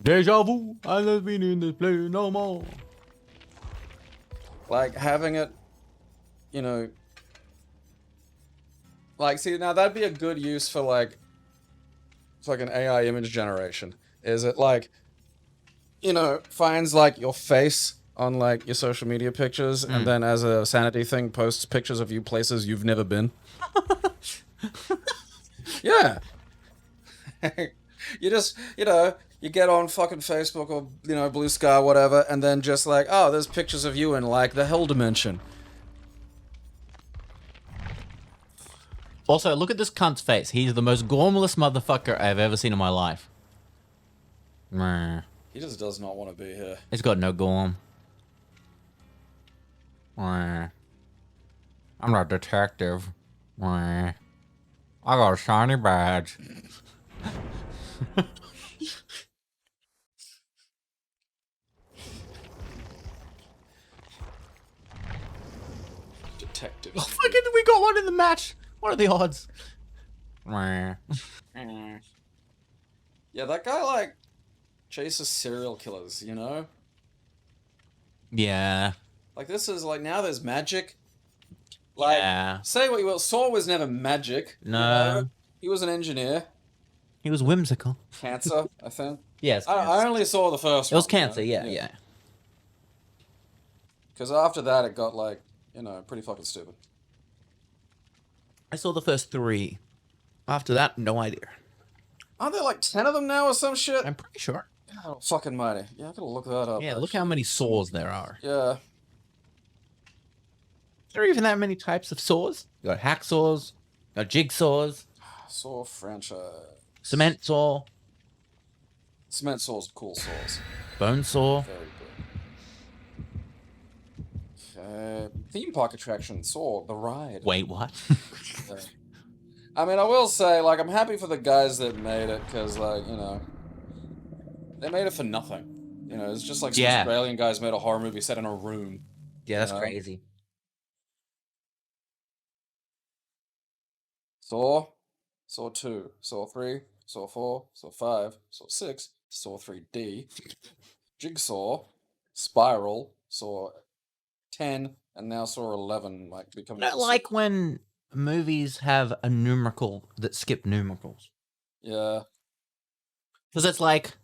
Deja vu, I have been in this place no more. Like, having it, you know... Like, see, now that'd be a good use for, like... It's like an AI image generation. Is it, like... You know, finds, like, your face on, like, your social media pictures, and then as a sanity thing, posts pictures of you places you've never been. Yeah. You just, you know... You get on fucking Facebook or, you know, Blue Sky, whatever, and then just like, oh, there's pictures of you in, like, the Hell Dimension. Also, look at this cunt's face. He's the most gormless motherfucker I've ever seen in my life. Meh. He just does not want to be here. He's got no gorm. Meh. I'm not a detective. Meh. I got a shiny badge. Detective. Oh, fucking, we got one in the match. What are the odds? Meh. Yeah, that guy, like, chases serial killers, you know? Yeah. Like, this is, like, now there's magic. Like, Yeah. say what you will, Saw was never magic. No. You know? He was an engineer. He was whimsical. Cancer, I think. Yes. I only saw the first It was one, cancer, you know? yeah. Because after that, it got, like, you know, pretty fucking stupid. I saw the first 3. After that, no idea. Aren't there, like, 10 of them now or some shit? I'm pretty sure. God, fucking mighty. Yeah, I gotta look that up. Yeah, look how many saws there are. Yeah. Is there even that many types of saws? You got hacksaws, you got jigsaws, Saw franchise. cement saw, Cement saws, cool saws. bone saw. Very good. Okay. Theme park attraction, Saw, the ride. Wait, what? Yeah. I mean, I will say, like, I'm happy for the guys that made it, because, like, you know, they made it for nothing. You know, it's just like some Australian guys made a horror movie set in a room. Yeah, that's you know? crazy. Saw, Saw 2, Saw 3, Saw 4, Saw 5, Saw 6, Saw 3D, Jigsaw, Spiral, Saw 10, and now Saw 11, like, becoming... Not like when movies have a numerical that skip numericals. Yeah. Because it's like...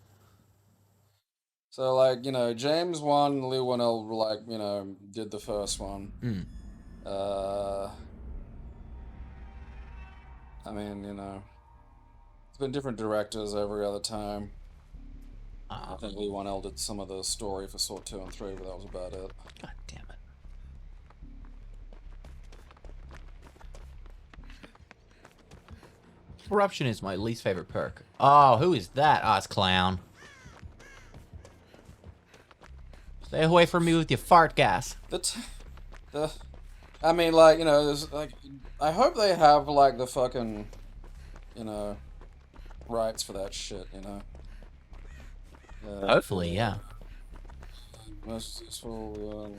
So, like, you know, James 1, Lee 1L, like, you know, did the first one. I mean, you know, it's been different directors every other time. I think Lee 1L did some of the story for Saw 2 and 3, but that was about it. God damn it. Corruption is my least favorite perk. Oh, who is that? Oh, it's Clown. Stay away from me with your fart gas. I mean, like, you know, there's, like, I hope they have, like, the fucking, you know, rights for that shit, you know? Hopefully, yeah. Most useful,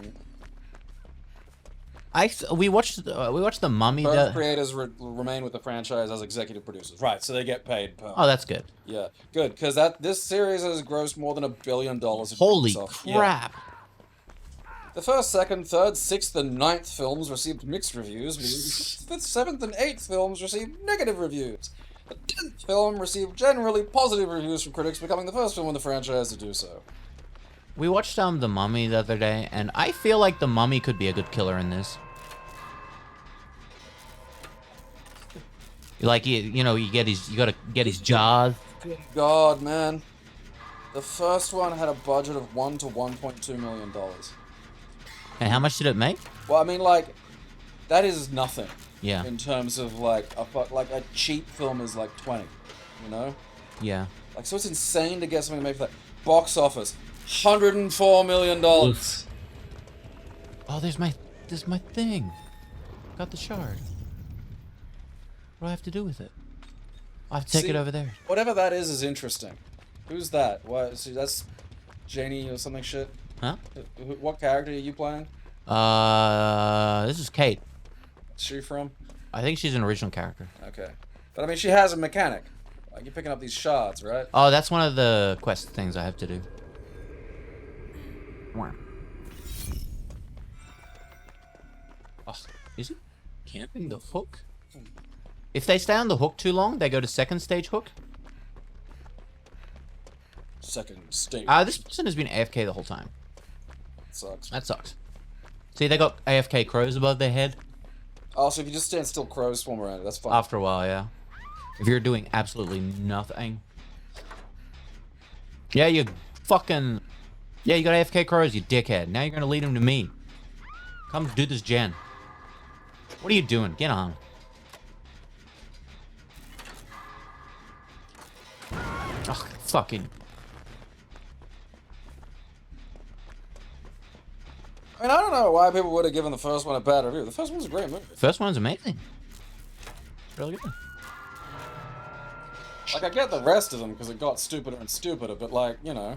We watched the Mummy. Both creators remain with the franchise as executive producers. Right, so they get paid per. Oh, that's good. Yeah, good, because this series has grossed more than $1 billion. Holy crap! Yeah. The first, second, third, sixth, and ninth films received mixed reviews. The fifth, seventh, and eighth films received negative reviews. The 10th film received generally positive reviews from critics, becoming the first film in the franchise to do so. We watched The Mummy the other day, and I feel like the Mummy could be a good killer in this. Like you gotta get his jaws. Good God, man. The first one had a budget of $1 to $1.2 million. And how much did it make? Well, I mean, like, that is nothing. Yeah. In terms of like a cheap film is like 20, you know? Yeah. Like, so it's insane to get something made for that. Box office, $104 million. Oof. Oh, there's my thing. Got the shard. What do I have to do with it? I have to take it over there. Whatever that is interesting. Who's that? What? See, that's Janie or something shit? Huh? What character are you playing? This is Kate. What's she from? I think she's an original character. Okay. But I mean, she has a mechanic. Like, you're picking up these shards, right? Oh, that's one of the quest things I have to do. Oh, is it camping the hook? If they stay on the hook too long, they go to second stage hook. Second stage. This person has been AFK the whole time. Sucks. That sucks. See, they got AFK crows above their head. Oh, so if you just stand still, crows swarm around it. That's fine. After a while, yeah. If you're doing absolutely nothing. Yeah, you fucking... Yeah, you got AFK crows, you dickhead. Now you're gonna lead them to me. Come do this gen. What are you doing? Get on. Ugh, fucking... I mean, I don't know why people would have given the first one a bad review. The first one's a great movie. First one's amazing. It's really good. Like, I get the rest of them because it got stupider and stupider, but, like, you know.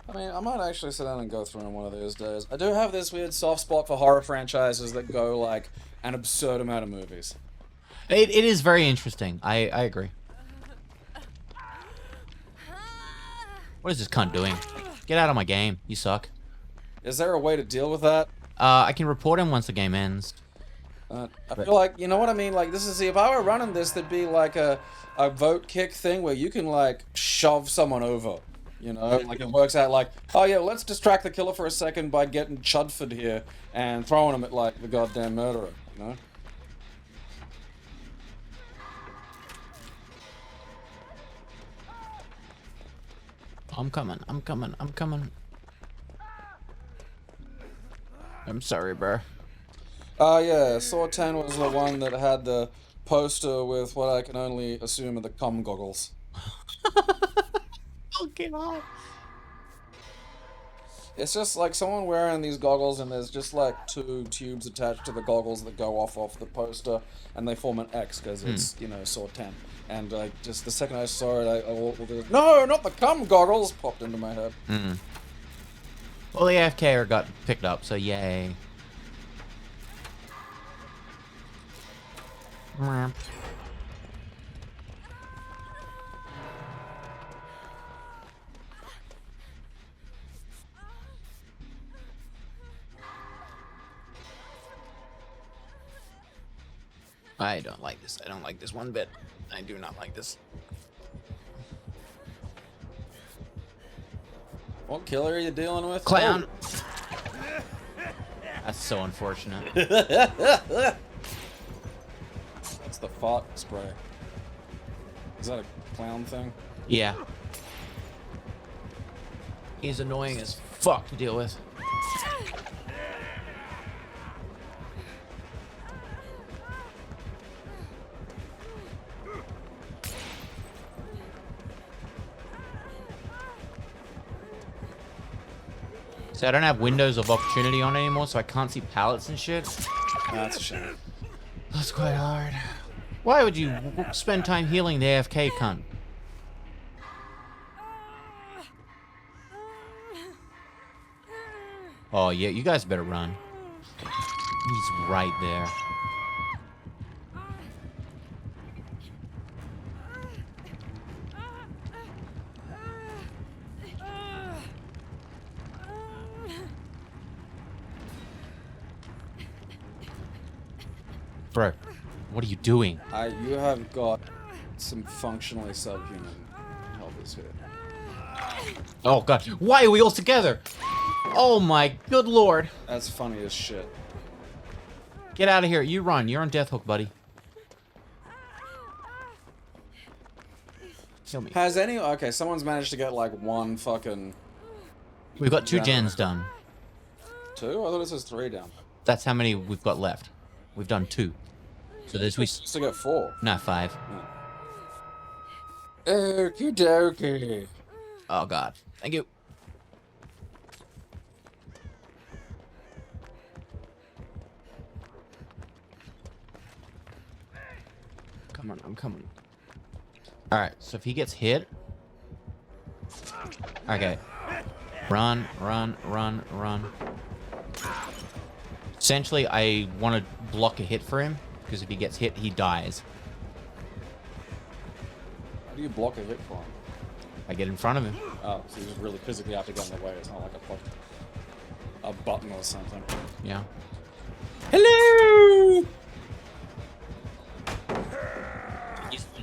I mean, I might actually sit down and go through them one of these days. I do have this weird soft spot for horror franchises that go, like, an absurd amount of movies. It is very interesting. I agree. What is this cunt doing? Get out of my game. You suck. Is there a way to deal with that? I can report him once the game ends. I feel like, you know what I mean? Like, this is, if I were running this, there'd be like a vote kick thing where you can, like, shove someone over. You know? Like, it works out like, oh yeah, let's distract the killer for a second by getting Chudford here and throwing him at, like, the goddamn murderer, you know? I'm coming. I'm sorry, bro. Yeah, Saw 10 was the one that had the poster with what I can only assume are the cum goggles. Oh, God. It's just like someone wearing these goggles and there's just like 2 tubes attached to the goggles that go off the poster and they form an X because it's, you know, Saw 10. And just the second I saw it, no, not the cum goggles, popped into my head. Well, the AFK got picked up, so yay. I don't like this. I don't like this one bit. I do not like this. What killer are you dealing with? Clown. Oh. That's so unfortunate. That's the fart spray. Is that a clown thing? Yeah. He's annoying as fuck to deal with. So I don't have windows of opportunity on anymore, so I can't see pallets and shit. That's a shame. That's quite hard. Why would you spend time healing the AFK cunt? Oh yeah, you guys better run. He's right there. Bro, what are you doing? You have got some functionally subhuman helpers here. Oh god, why are we all together? Oh my good lord. That's funny as shit. Get out of here. You run. You're on death hook, buddy. Kill me. Has any... Okay, someone's managed to get, like, one fucking... We've got 2 gens done. 2? I thought it says 3 down. That's how many we've got left. We've done 2. So there's... we still got 4. No, 5. Okie dokie. Oh god. Thank you. Come on, I'm coming. Alright, so if he gets hit... Okay. Run, run, run, run. Essentially, I want to block a hit for him, because if he gets hit, he dies. How do you block a hit for him? I get in front of him. Oh, so you just really physically have to get in the way. It's not like a button or something. Yeah. Hello!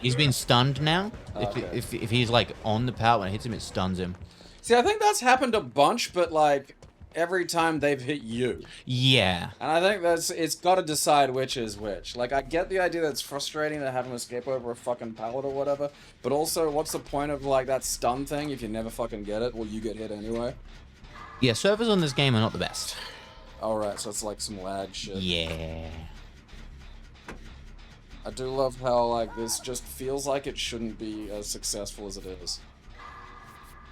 He's been stunned now. Okay. If he's like on the power, when it hits him, it stuns him. See, I think that's happened a bunch, but like every time they've hit you. Yeah. And I think it's got to decide which is which. Like, I get the idea that it's frustrating to have him escape over a fucking pallet or whatever, but also, what's the point of like that stun thing if you never fucking get it? Well, you get hit anyway. Yeah, servers on this game are not the best. Alright, so it's like some lag shit. Yeah. I do love how, like, this just feels like it shouldn't be as successful as it is.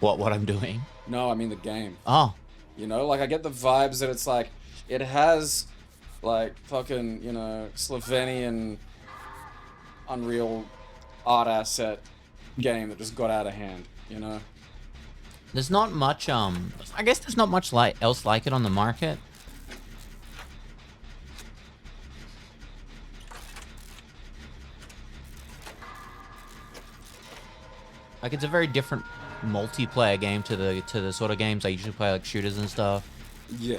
What I'm doing? No, I mean the game. Oh. You know, like, I get the vibes that it's like, it has, like, fucking, you know, Slovenian Unreal art asset game that just got out of hand, you know? There's not much, I guess there's not much else like it on the market. Like, it's a very different multiplayer game to the sort of games I usually play, like shooters and stuff. Yeah.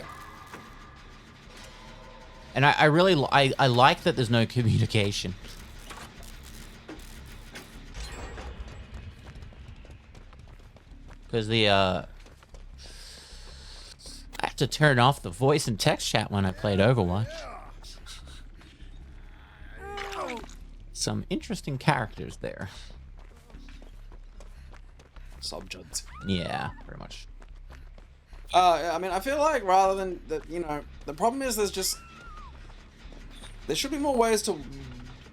And I really I like that there's no communication. Because I have to turn off the voice and text chat when I played Overwatch. Some interesting characters there. Subjects. Yeah, pretty much. I mean, I feel like rather than that, you know, the problem is there should be more ways to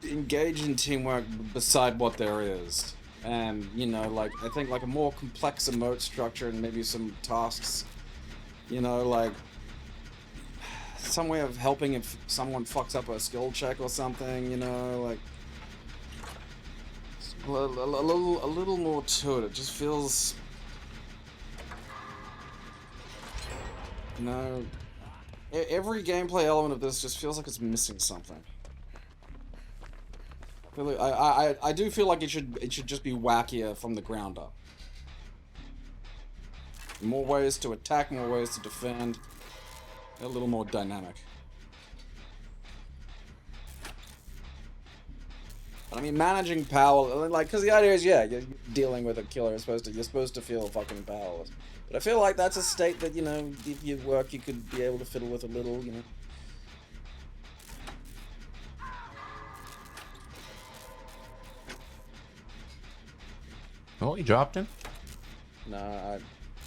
engage in teamwork beside what there is. And, you know, like, I think like a more complex emote structure and maybe some tasks, you know, like some way of helping if someone fucks up a skill check or something, you know, like a little more to it. It just feels, you know, every gameplay element of this just feels like it's missing something. Really, I do feel like it should just be wackier from the ground up. More ways to attack, more ways to defend, a little more dynamic. I mean, managing power, like, because the idea is, yeah, you're dealing with a killer. You're supposed to feel fucking powerless. But I feel like that's a state that, you know, if you work, you could be able to fiddle with a little, you know. Oh, he dropped him? Nah, I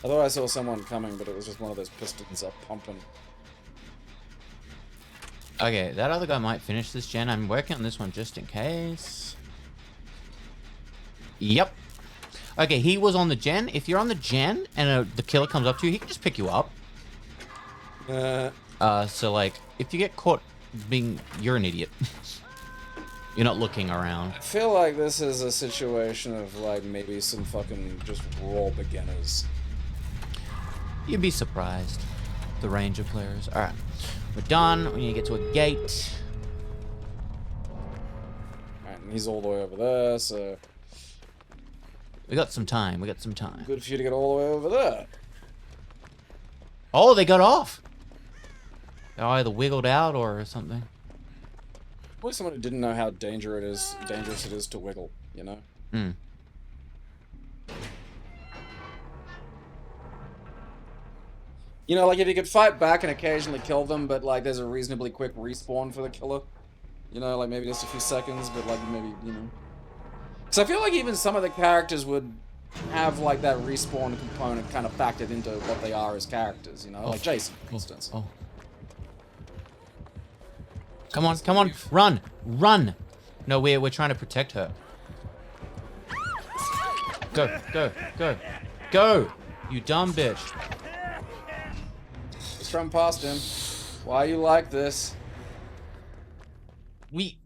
thought I saw someone coming, but it was just one of those pistons up pumping. Okay, that other guy might finish this gen. I'm working on this one just in case. Yep. Okay, he was on the gen. If you're on the gen and the killer comes up to you, he can just pick you up. So like, if you get caught being, you're an idiot. You're not looking around. I feel like this is a situation of like maybe some fucking just raw beginners. You'd be surprised. the ranger players. All right, we're done. We need to get to a gate. All right, and he's all the way over there, so We got some time. We got some time. good for you to get all the way over there. Oh, they got off. They either wiggled out or something. Probably someone who didn't know how dangerous it is to wiggle, you know? Hmm. You know, like if you could fight back and occasionally kill them, but like there's a reasonably quick respawn for the killer. You know, like maybe just a few seconds, but like maybe, you know. So I feel like even some of the characters would have like that respawn component kind of factored into what they are as characters, you know? Like Jason, for instance. Oh. Come on, come on, run, run! No, we're trying to protect her. Go, go, go, go! You dumb bitch. Just run past him. Why you like this? We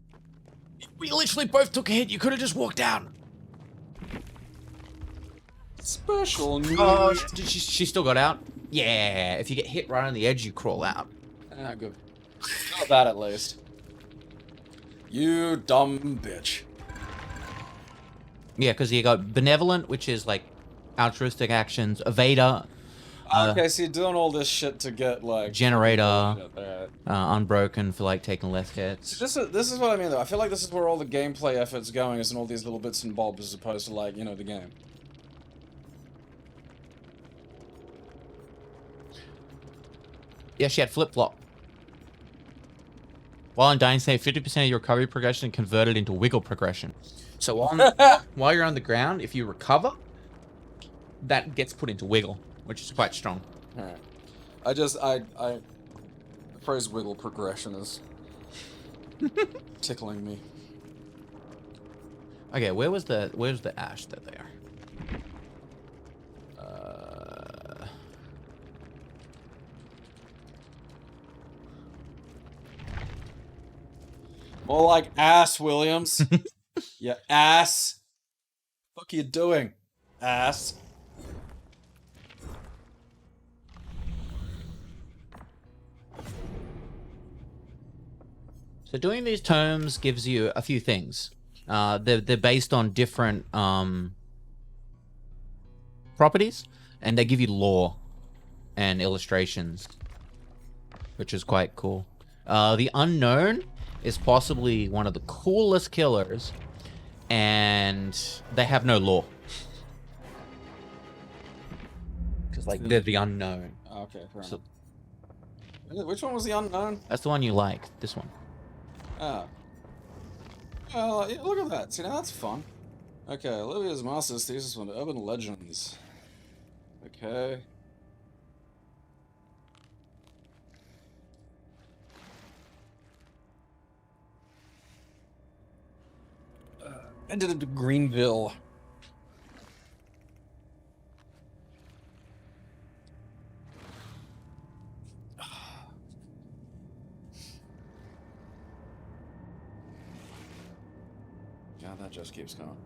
literally both took a hit. You could have just walked out. Special news. Oh, she still got out. Yeah, if you get hit right on the edge, you crawl out. Ah, good. Not that at least. You dumb bitch. Yeah, because you got benevolent, which is like altruistic actions. Evader. Okay, so you're doing all this shit to get like Generator. shit, alright. Unbroken for like taking less hits. This is what I mean though. I feel like this is where all the gameplay effort's going, is in all these little bits and bobs as opposed to like, you know, the game. Yeah, she had flip-flop. While in Dying State, 50% of your recovery progression converted into wiggle progression. So while you're on the ground, if you recover, that gets put into wiggle, which is quite strong. Alright. The phrase wiggle progression is tickling me. Okay, where's the ash that they are? More like ass, Williams. You ass. What are you doing, ass? So doing these tomes gives you a few things. They're based on different properties, and they give you lore and illustrations, which is quite cool. The Unknown is possibly one of the coolest killers, and they have no lore. Because like they're the Unknown. Okay, fair So enough. Which one was the unknown? that's the one you like. This one. Oh. Well, yeah, look at that. See, now that's fun. Okay, Olivia's master's thesis on urban legends. Okay. Ended up to Greenville. God, that just keeps going.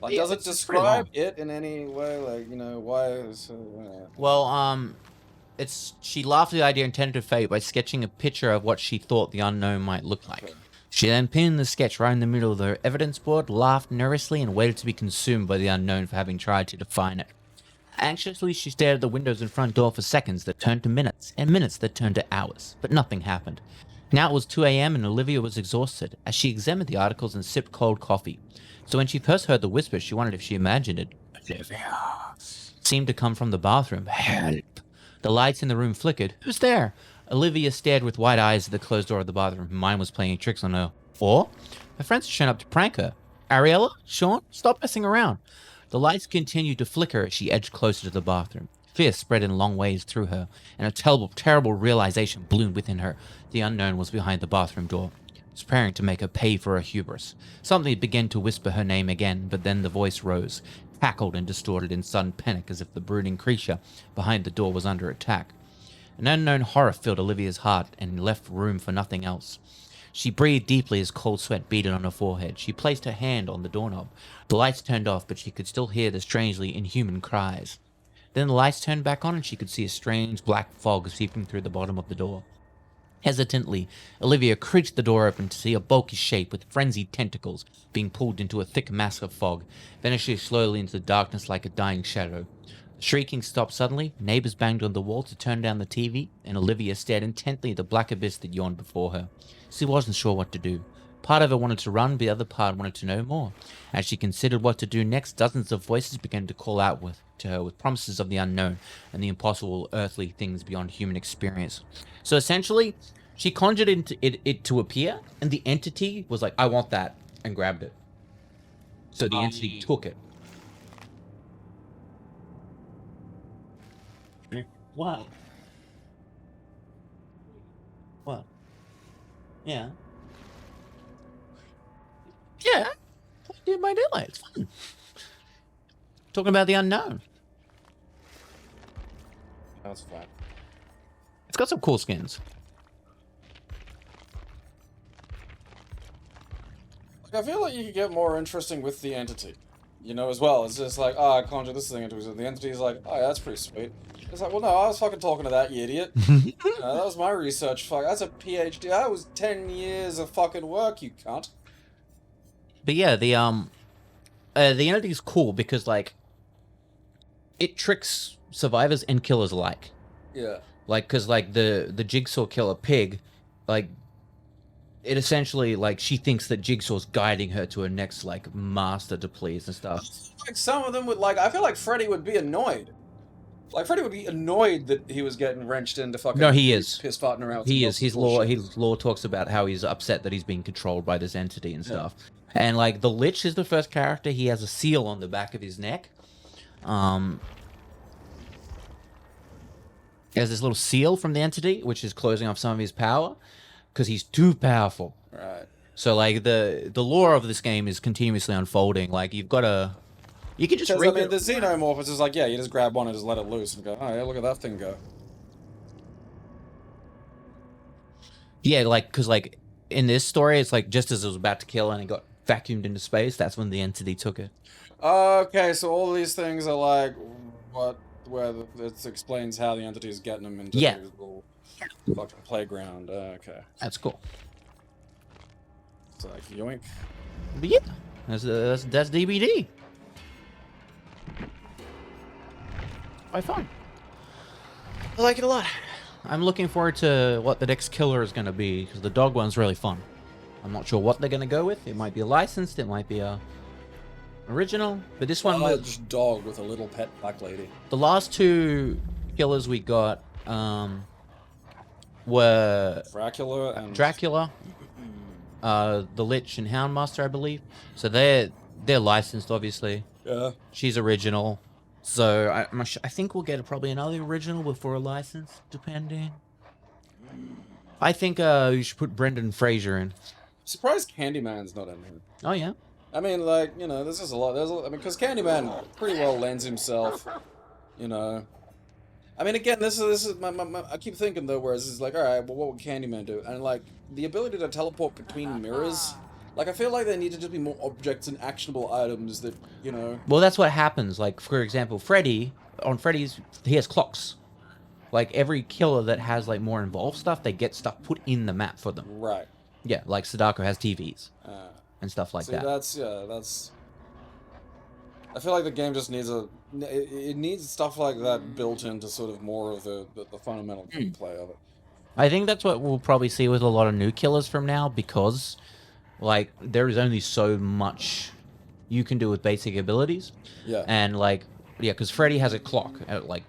Like, Yeah, does it it's pretty long. describe it in any way? Like, you know, why is Well, she laughed at the idea intended to fate by sketching a picture of what she thought the unknown might look like. Okay. She then pinned the sketch right in the middle of the evidence board, laughed nervously, and waited to be consumed by the unknown for having tried to define it. Anxiously, she stared at the windows and front door for seconds that turned to minutes, and minutes that turned to hours, but nothing happened. Now it was 2 a.m. and Olivia was exhausted as she examined the articles and sipped cold coffee. So when she first heard the whisper, she wondered if she imagined it. Olivia seemed to come from the bathroom. Help! The lights in the room flickered. Who's there? Olivia stared with wide eyes at the closed door of the bathroom. Her mind was playing tricks on her. Or her friends had shown up to prank her. Ariella? Sean? Stop messing around. The lights continued to flicker as she edged closer to the bathroom. Fear spread in long waves through her, and a terrible realization bloomed within her. The unknown was behind the bathroom door, preparing to make her pay for her hubris. Something began to whisper her name again, but then the voice rose, cackled and distorted in sudden panic as if the brooding creature behind the door was under attack. An unknown horror filled Olivia's heart and left room for nothing else. She breathed deeply as cold sweat beaded on her forehead. She placed her hand on the doorknob. The lights turned off, but she could still hear the strangely inhuman cries. Then the lights turned back on and she could see a strange black fog seeping through the bottom of the door. Hesitantly, Olivia creaked the door open to see a bulky shape with frenzied tentacles being pulled into a thick mass of fog, vanishing slowly into the darkness like a dying shadow. The shrieking stopped suddenly, neighbors banged on the wall to turn down the TV, and Olivia stared intently at the black abyss that yawned before her. She wasn't sure what to do. Part of her wanted to run, but the other part wanted to know more. As she considered what to do next, dozens of voices began to call out to her with promises of the unknown and the impossible earthly things beyond human experience. So essentially, she conjured it to appear, and the entity was like, I want that, and grabbed it. So the entity took it. What? What? Yeah. Yeah. Dead by Daylight. It's fun. Talking about the unknown. That's fine. It's got some cool skins. Like, I feel like you could get more interesting with the entity, you know, as well. It's just like, oh, I conjured this thing into it. The entity's like, oh, yeah, that's pretty sweet. It's like, well, no, I was fucking talking to that, you idiot. You know, that was my research. Fuck, that's a PhD. That was 10 years of fucking work, you cunt. But yeah, the entity is cool because like it tricks survivors and killers alike. Yeah. Like, cause like the Jigsaw killer pig, like it essentially like she thinks that Jigsaw's guiding her to her next like master to please and stuff. Like some of them would like. I feel like Freddy would be annoyed. Like Freddy would be annoyed that he was getting wrenched into fucking. No, he is piss farting around. He is. His lore talks about how he's upset that he's being controlled by this entity and stuff. And like the Lich is the first character. He has a seal on the back of his neck. He has this little seal from the entity, which is closing off some of his power, because he's too powerful. Right. So like the lore of this game is continuously unfolding. Like you can just read. I mean, the Xenomorph is just like, yeah, you just grab one and just let it loose and go, oh yeah, look at that thing go. Yeah, like because like in this story, it's like just as it was about to kill and it got vacuumed into space, that's when the entity took it. Okay, so all these things are like it explains how the entity is getting them into the little fucking playground. Okay. That's cool. It's like, yoink. But yeah, that's DBD. Quite fun. I like it a lot. I'm looking forward to what the next killer is going to be, because the dog one's really fun. I'm not sure what they're going to go with. It might be a licensed, it might be a original, but this one was just dog with a little pet black lady. The last two killers we got were Dracula, the Lich and Houndmaster, I believe. So they're licensed, obviously. Yeah. She's original. So I think we'll get probably another original before a license, depending. I think you should put Brendan Fraser in. Surprised Candyman's not in here. Oh yeah. I mean, like, you know, there's just a lot. Because Candyman pretty well lends himself, you know. I mean, again, this is I keep thinking though, whereas it's like, all right, well, what would Candyman do? And like the ability to teleport between mirrors. Like, I feel like there need to just be more objects and actionable items that, you know... Well, that's what happens. Like, for example, Freddy's, he has clocks. Like, every killer that has, like, more involved stuff, they get stuff put in the map for them. Right. Yeah, like Sadako has TVs. And stuff like that. That's... I feel like the game just needs it needs stuff like that built into sort of more of the fundamental gameplay of it. I think that's what we'll probably see with a lot of new killers from now, because... like, there is only so much you can do with basic abilities. Yeah. And, like, yeah, because Freddy has a clock. It, like,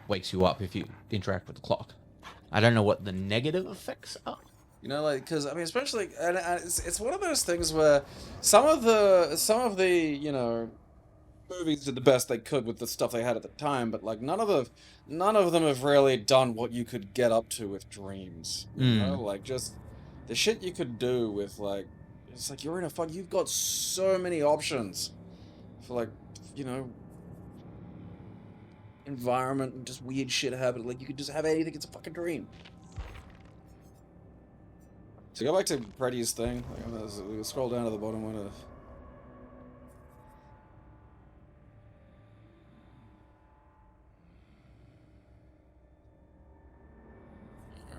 wakes you up if you interact with the clock. I don't know what the negative effects are. You know, like, because, I mean, especially, and it's one of those things where some of the, you know, movies did the best they could with the stuff they had at the time, but, like, none of them have really done what you could get up to with Dreams. You know? Like, just the shit you could do with, like, it's like you're in a you've got so many options for, like, you know, environment and just weird shit happening. Like, you could just have anything. It's a fucking dream. So go back to Freddy's thing. Like, I'm gonna scroll down to the bottom one.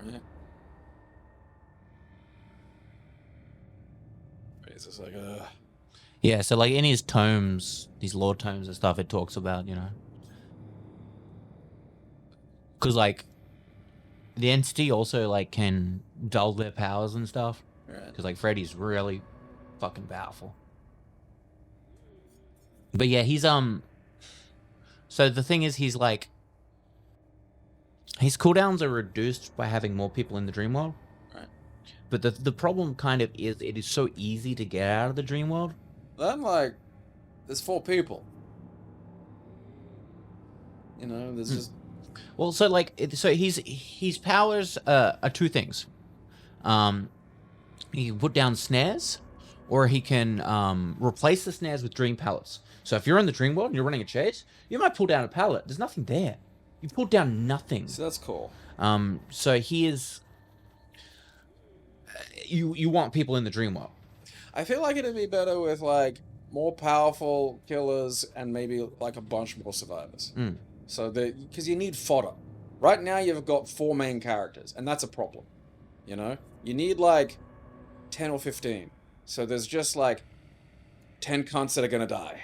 Yeah. It's just like, Yeah, so like in his tomes, these lore tomes and stuff, it talks about, you know, because like the entity also like can dull their powers and stuff. right. Because like Freddy's really fucking powerful. But yeah, he's So the thing is, he's like, his cooldowns are reduced by having more people in the dream world. Right. But the problem kind of is it is so easy to get out of the dream world. Then like, there's 4 people. You know, there's just. Well, so like, so his powers are 2 things. He can put down snares, or he can replace the snares with dream pallets. So if you're in the dream world and you're running a chase, you might pull down a pallet. There's nothing there. You pulled down nothing. So that's cool. So he is. You want people in the dream world. I feel like it'd be better with like more powerful killers and maybe like a bunch more survivors. So because you need fodder. Right now you've got 4 main characters, and that's a problem. You know, you need like 10 or 15. So there's just like 10 cunts that are gonna die.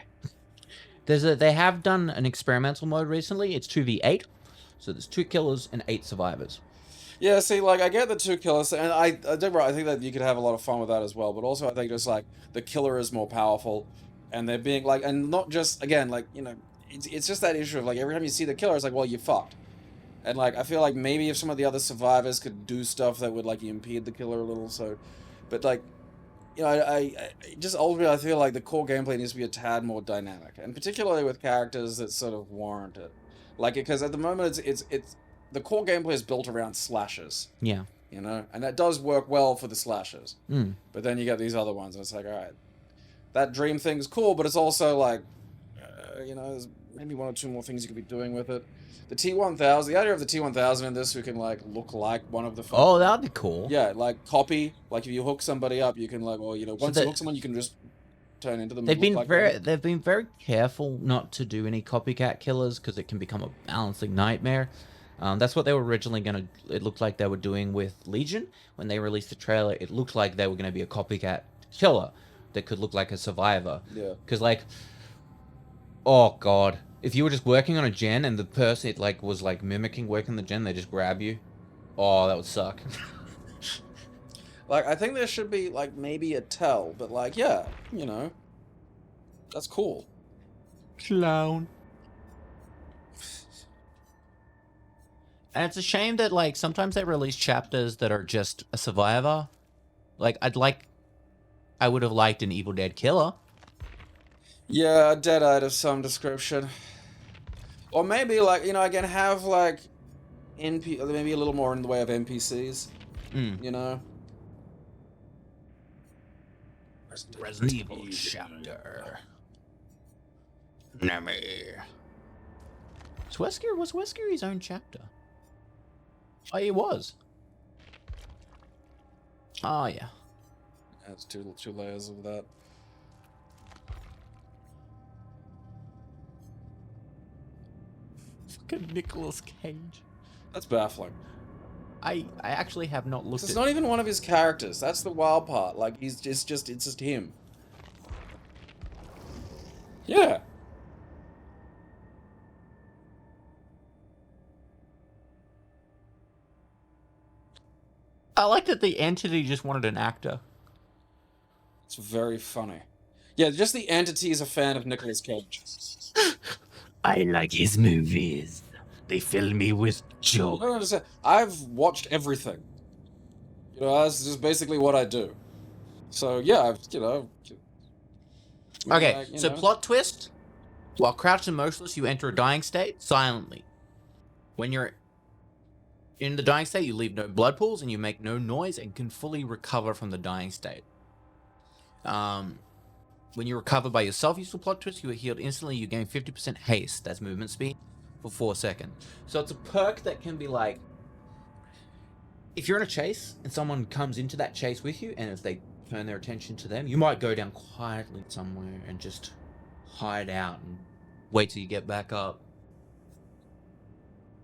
They have done an experimental mode recently. It's 2v8, so there's 2 killers and 8 survivors. Yeah, see, like, I get the 2 killers, and I think that you could have a lot of fun with that as well, but also I think just, like, the killer is more powerful, and they're being, like, and not just, again, like, you know, it's just that issue of, like, every time you see the killer, it's like, well, you're fucked. And, like, I feel like maybe if some of the other survivors could do stuff that would, like, impede the killer a little, so, but, like, you know, I just ultimately I feel like the core gameplay needs to be a tad more dynamic, and particularly with characters that sort of warrant it. Like, because at the moment it's the core gameplay is built around slashes. Yeah. You know, and that does work well for the slashes. But then you get these other ones, and it's like, all right, that dream thing's cool, but it's also like, you know, there's maybe 1 or 2 more things you could be doing with it. The T-1000, the idea of the T-1000 in this who can like look like one of the. Oh, that'd be cool. Yeah, like copy. Like if you hook somebody up, you can like, well, you know, once you hook someone, you can just turn into them. They've been very careful not to do any copycat killers because it can become a balancing nightmare. That's what they were originally gonna. It looked like they were doing with Legion when they released the trailer. It looked like they were gonna be a copycat killer that could look like a survivor. Yeah. Because like, oh god, if you were just working on a gen and the person was mimicking working the gen, they just grab you. Oh, that would suck. Like, I think there should be like maybe a tell, but like, yeah, you know, that's cool. Clown. And it's a shame that, like, sometimes they release chapters that are just a survivor. Like, I would have liked an Evil Dead killer. Yeah, a deadite of some description. Or maybe, like, you know, again, have, like, maybe a little more in the way of NPCs. You know? Resident Evil chapter. Nami. Was Wesker his own chapter? Oh, he was. Oh, yeah. That's two layers of that. Fucking Nicolas Cage. That's baffling. I actually have not looked It's at... not even one of his characters. That's the wild part. Like, it's just him. Yeah. I like that the entity just wanted an actor. It's very funny. Yeah, just the entity is a fan of Nicolas Cage. I like his movies. They fill me with joy. No, I've watched everything. You know, that's just basically what I do. So, yeah, you know... Okay, like, so plot twist. While crouched and motionless, you enter a dying state silently. When you're in the dying state, you leave no blood pools and you make no noise and can fully recover from the dying state. When you recover by yourself, useful plot twist, you are healed instantly. You gain 50% haste, that's movement speed, for 4 seconds. So it's a perk that can be like, if you're in a chase and someone comes into that chase with you, and if they turn their attention to them, you might go down quietly somewhere and just hide out and wait till you get back up.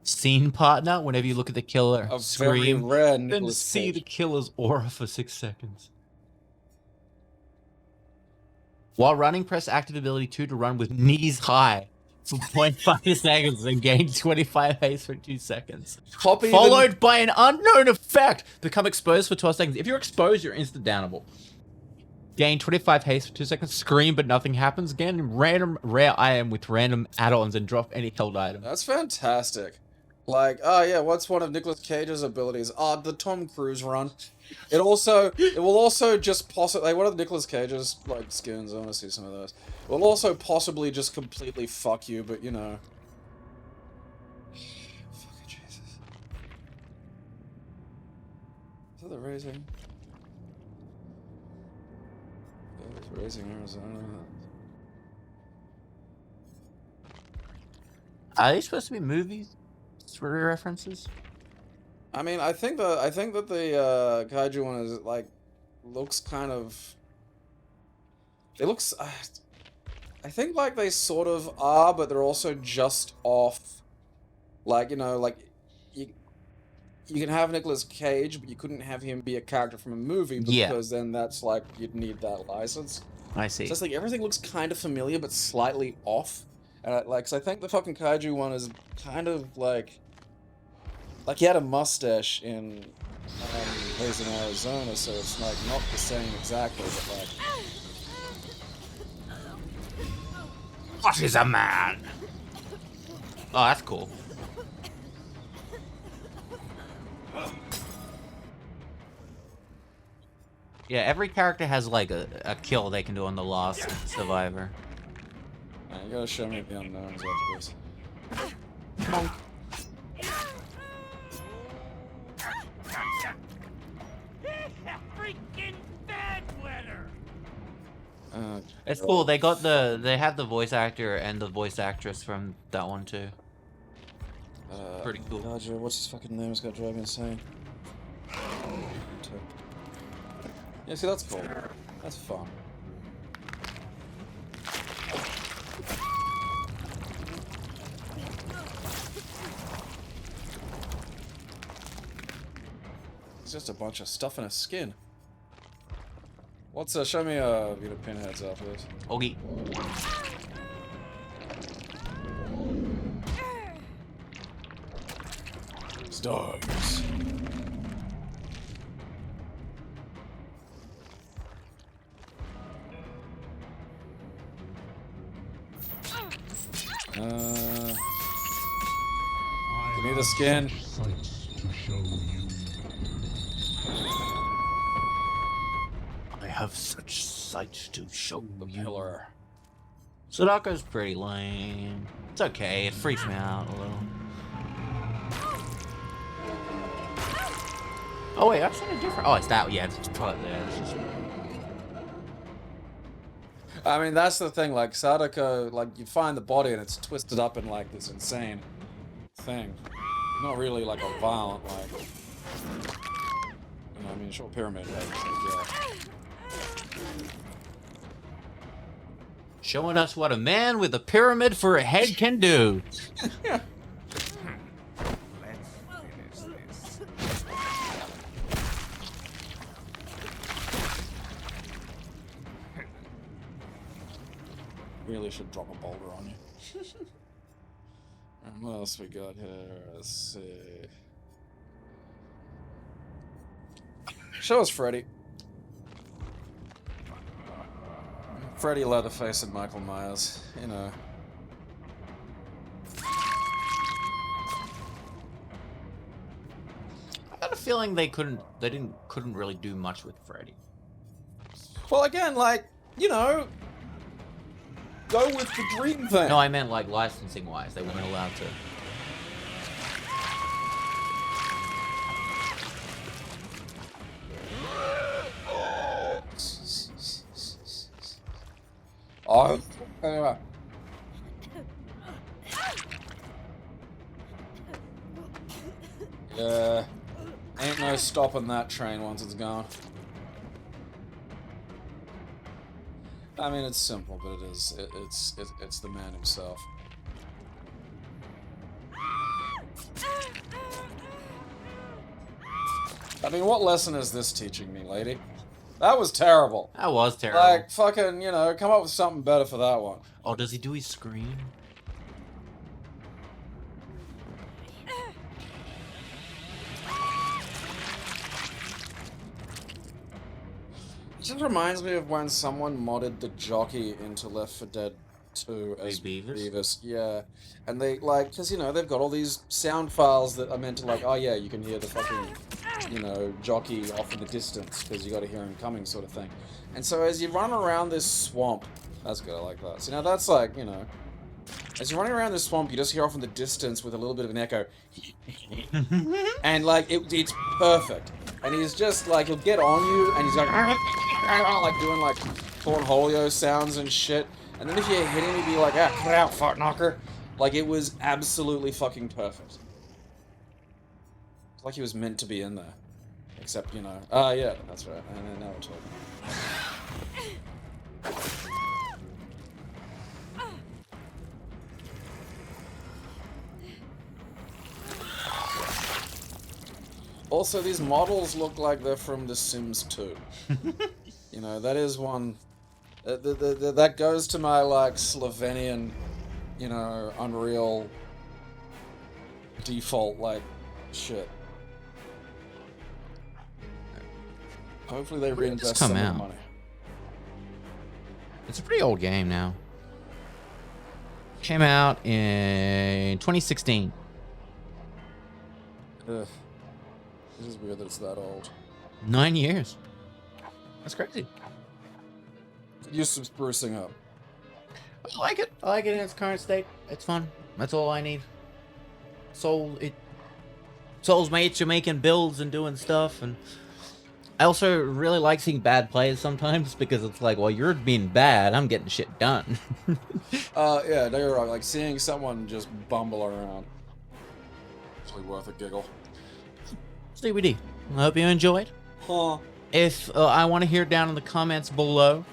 scene partner whenever you look at the killer, A very scream, rare then Nicolas see the Cage. killer's aura for 6 seconds. While running, press active ability 2 to run with knees high for 0.5 seconds and gain 25 haste for 2 seconds. Copy Followed by an unknown effect. Become exposed for 12 seconds. If you're exposed, you're instant downable. Gain 25 haste for 2 seconds. Scream, but nothing happens. Gain random rare item with random add-ons and drop any held item. That's fantastic. Like, oh yeah, what's one of Nicolas Cage's abilities? Oh, the Tom Cruise run. It will also just possibly, like, one of Nicolas Cage's, like, skins, I want to see some of those. It will also possibly just completely fuck you, but, you know. Fucking Jesus. Is that the raising? Yeah, it's raising Arizona. Are these supposed to be movies? For references? I mean, I think that the kaiju one is like looks kind of. It looks. I think like they sort of are, but they're also just off. Like, you know, like you can have Nicolas Cage, but you couldn't have him be a character from a movie because then that's like you'd need that license. I see. So it's like everything looks kind of familiar but slightly off, and like, 'cause I think the fucking kaiju one is kind of like. Like, he had a mustache in Raising Arizona, so it's, like, not the same exactly, but, like... What is a man? Oh, that's cool. Yeah, every character has, like, a kill they can do on the last survivor. Right, you gotta show me the unknowns after this. Monk. It's cool. They have the voice actor and the voice actress from that one too. Pretty cool. God, what's his fucking name? It's gonna drive me insane. Yeah, see, that's cool. That's fun. It's just a bunch of stuff in a skin. What's show me Vita pinheads after this. Okay. Stars. Give me the skin. I have such sight to show the pillar. Sadako's pretty lame. It's okay, it freaks me out a little. Oh wait, I've seen a different. Oh, it's that. Yeah, it's probably there. It's just... I mean, that's the thing. Like Sadako, like you find the body and it's twisted up in like this insane thing. Not really like a violent like. You know, I mean, short pyramid. Like, yeah. Showing us what a man with a pyramid for a head can do. Really should drop a boulder on you. What else we got here? Let's see. Show us Freddy. Freddy, Leatherface, and Michael Myers. You know. I got a feeling they couldn't really do much with Freddy. Well, again, like, you know, go with the dream thing. No, I meant like licensing wise, they weren't allowed to. Oh, anyway. Yeah, ain't no stopping that train once it's gone. I mean, it's simple, but it is. It's the man himself. I mean, what lesson is this teaching me, lady? That was terrible. That was terrible. Like, fucking, you know, come up with something better for that one. Oh, does he do his scream? It just reminds me of when someone modded the jockey into Left 4 Dead 2 as Beavis. Yeah. And they, like, because, you know, they've got all these sound files that are meant to, like, oh yeah, you can hear the fucking, you know, jockey off in the distance because you got to hear him coming sort of thing. And so as you run around this swamp, that's good, I like that. So now that's like, you know, as you're running around this swamp, you just hear off in the distance with a little bit of an echo. And, like, it's perfect. And he's just, like, he'll get on you, and he's like doing, like, cornholio sounds and shit. And then if you hit him, he'd be like, ah, cut out, fart knocker. Like, it was absolutely fucking perfect. It's like he was meant to be in there. Except, you know, yeah, that's right. And now we're talking. Also, these models look like they're from The Sims 2. You know, that is one... that goes to my, like, Slovenian, you know, Unreal default, like, shit. Hopefully they reinvest some of the money. It's a pretty old game now. Came out in 2016. Ugh. This is weird that it's that old. 9 years. That's crazy. Use some sprucing up. I like it. I like it in its current state. It's fun. That's all I need. Souls mates are making builds and doing stuff, and I also really like seeing bad plays sometimes because it's like, well, you're being bad, I'm getting shit done. Yeah, no, you're right. Like seeing someone just bumble around. It's really worth a giggle. CBD. I hope you enjoyed. Huh. If I want to hear down in the comments below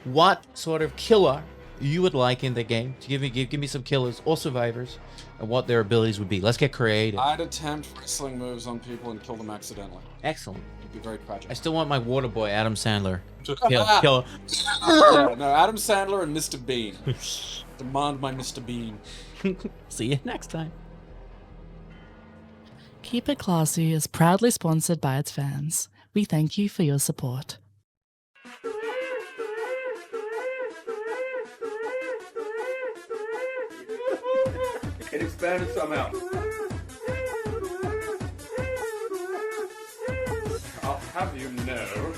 what sort of killer you would like in the game. To give me some killers or survivors and what their abilities would be. Let's get creative. I'd attempt wrestling moves on people and kill them accidentally. Excellent. It'd be very tragic. I still want my water boy Adam Sandler. Kill. Yeah, no, Adam Sandler and Mr. Bean. Demand my Mr. Bean. See you next time. Keep It Classy is proudly sponsored by its fans. We thank you for your support. It expanded somehow. I'll have you know.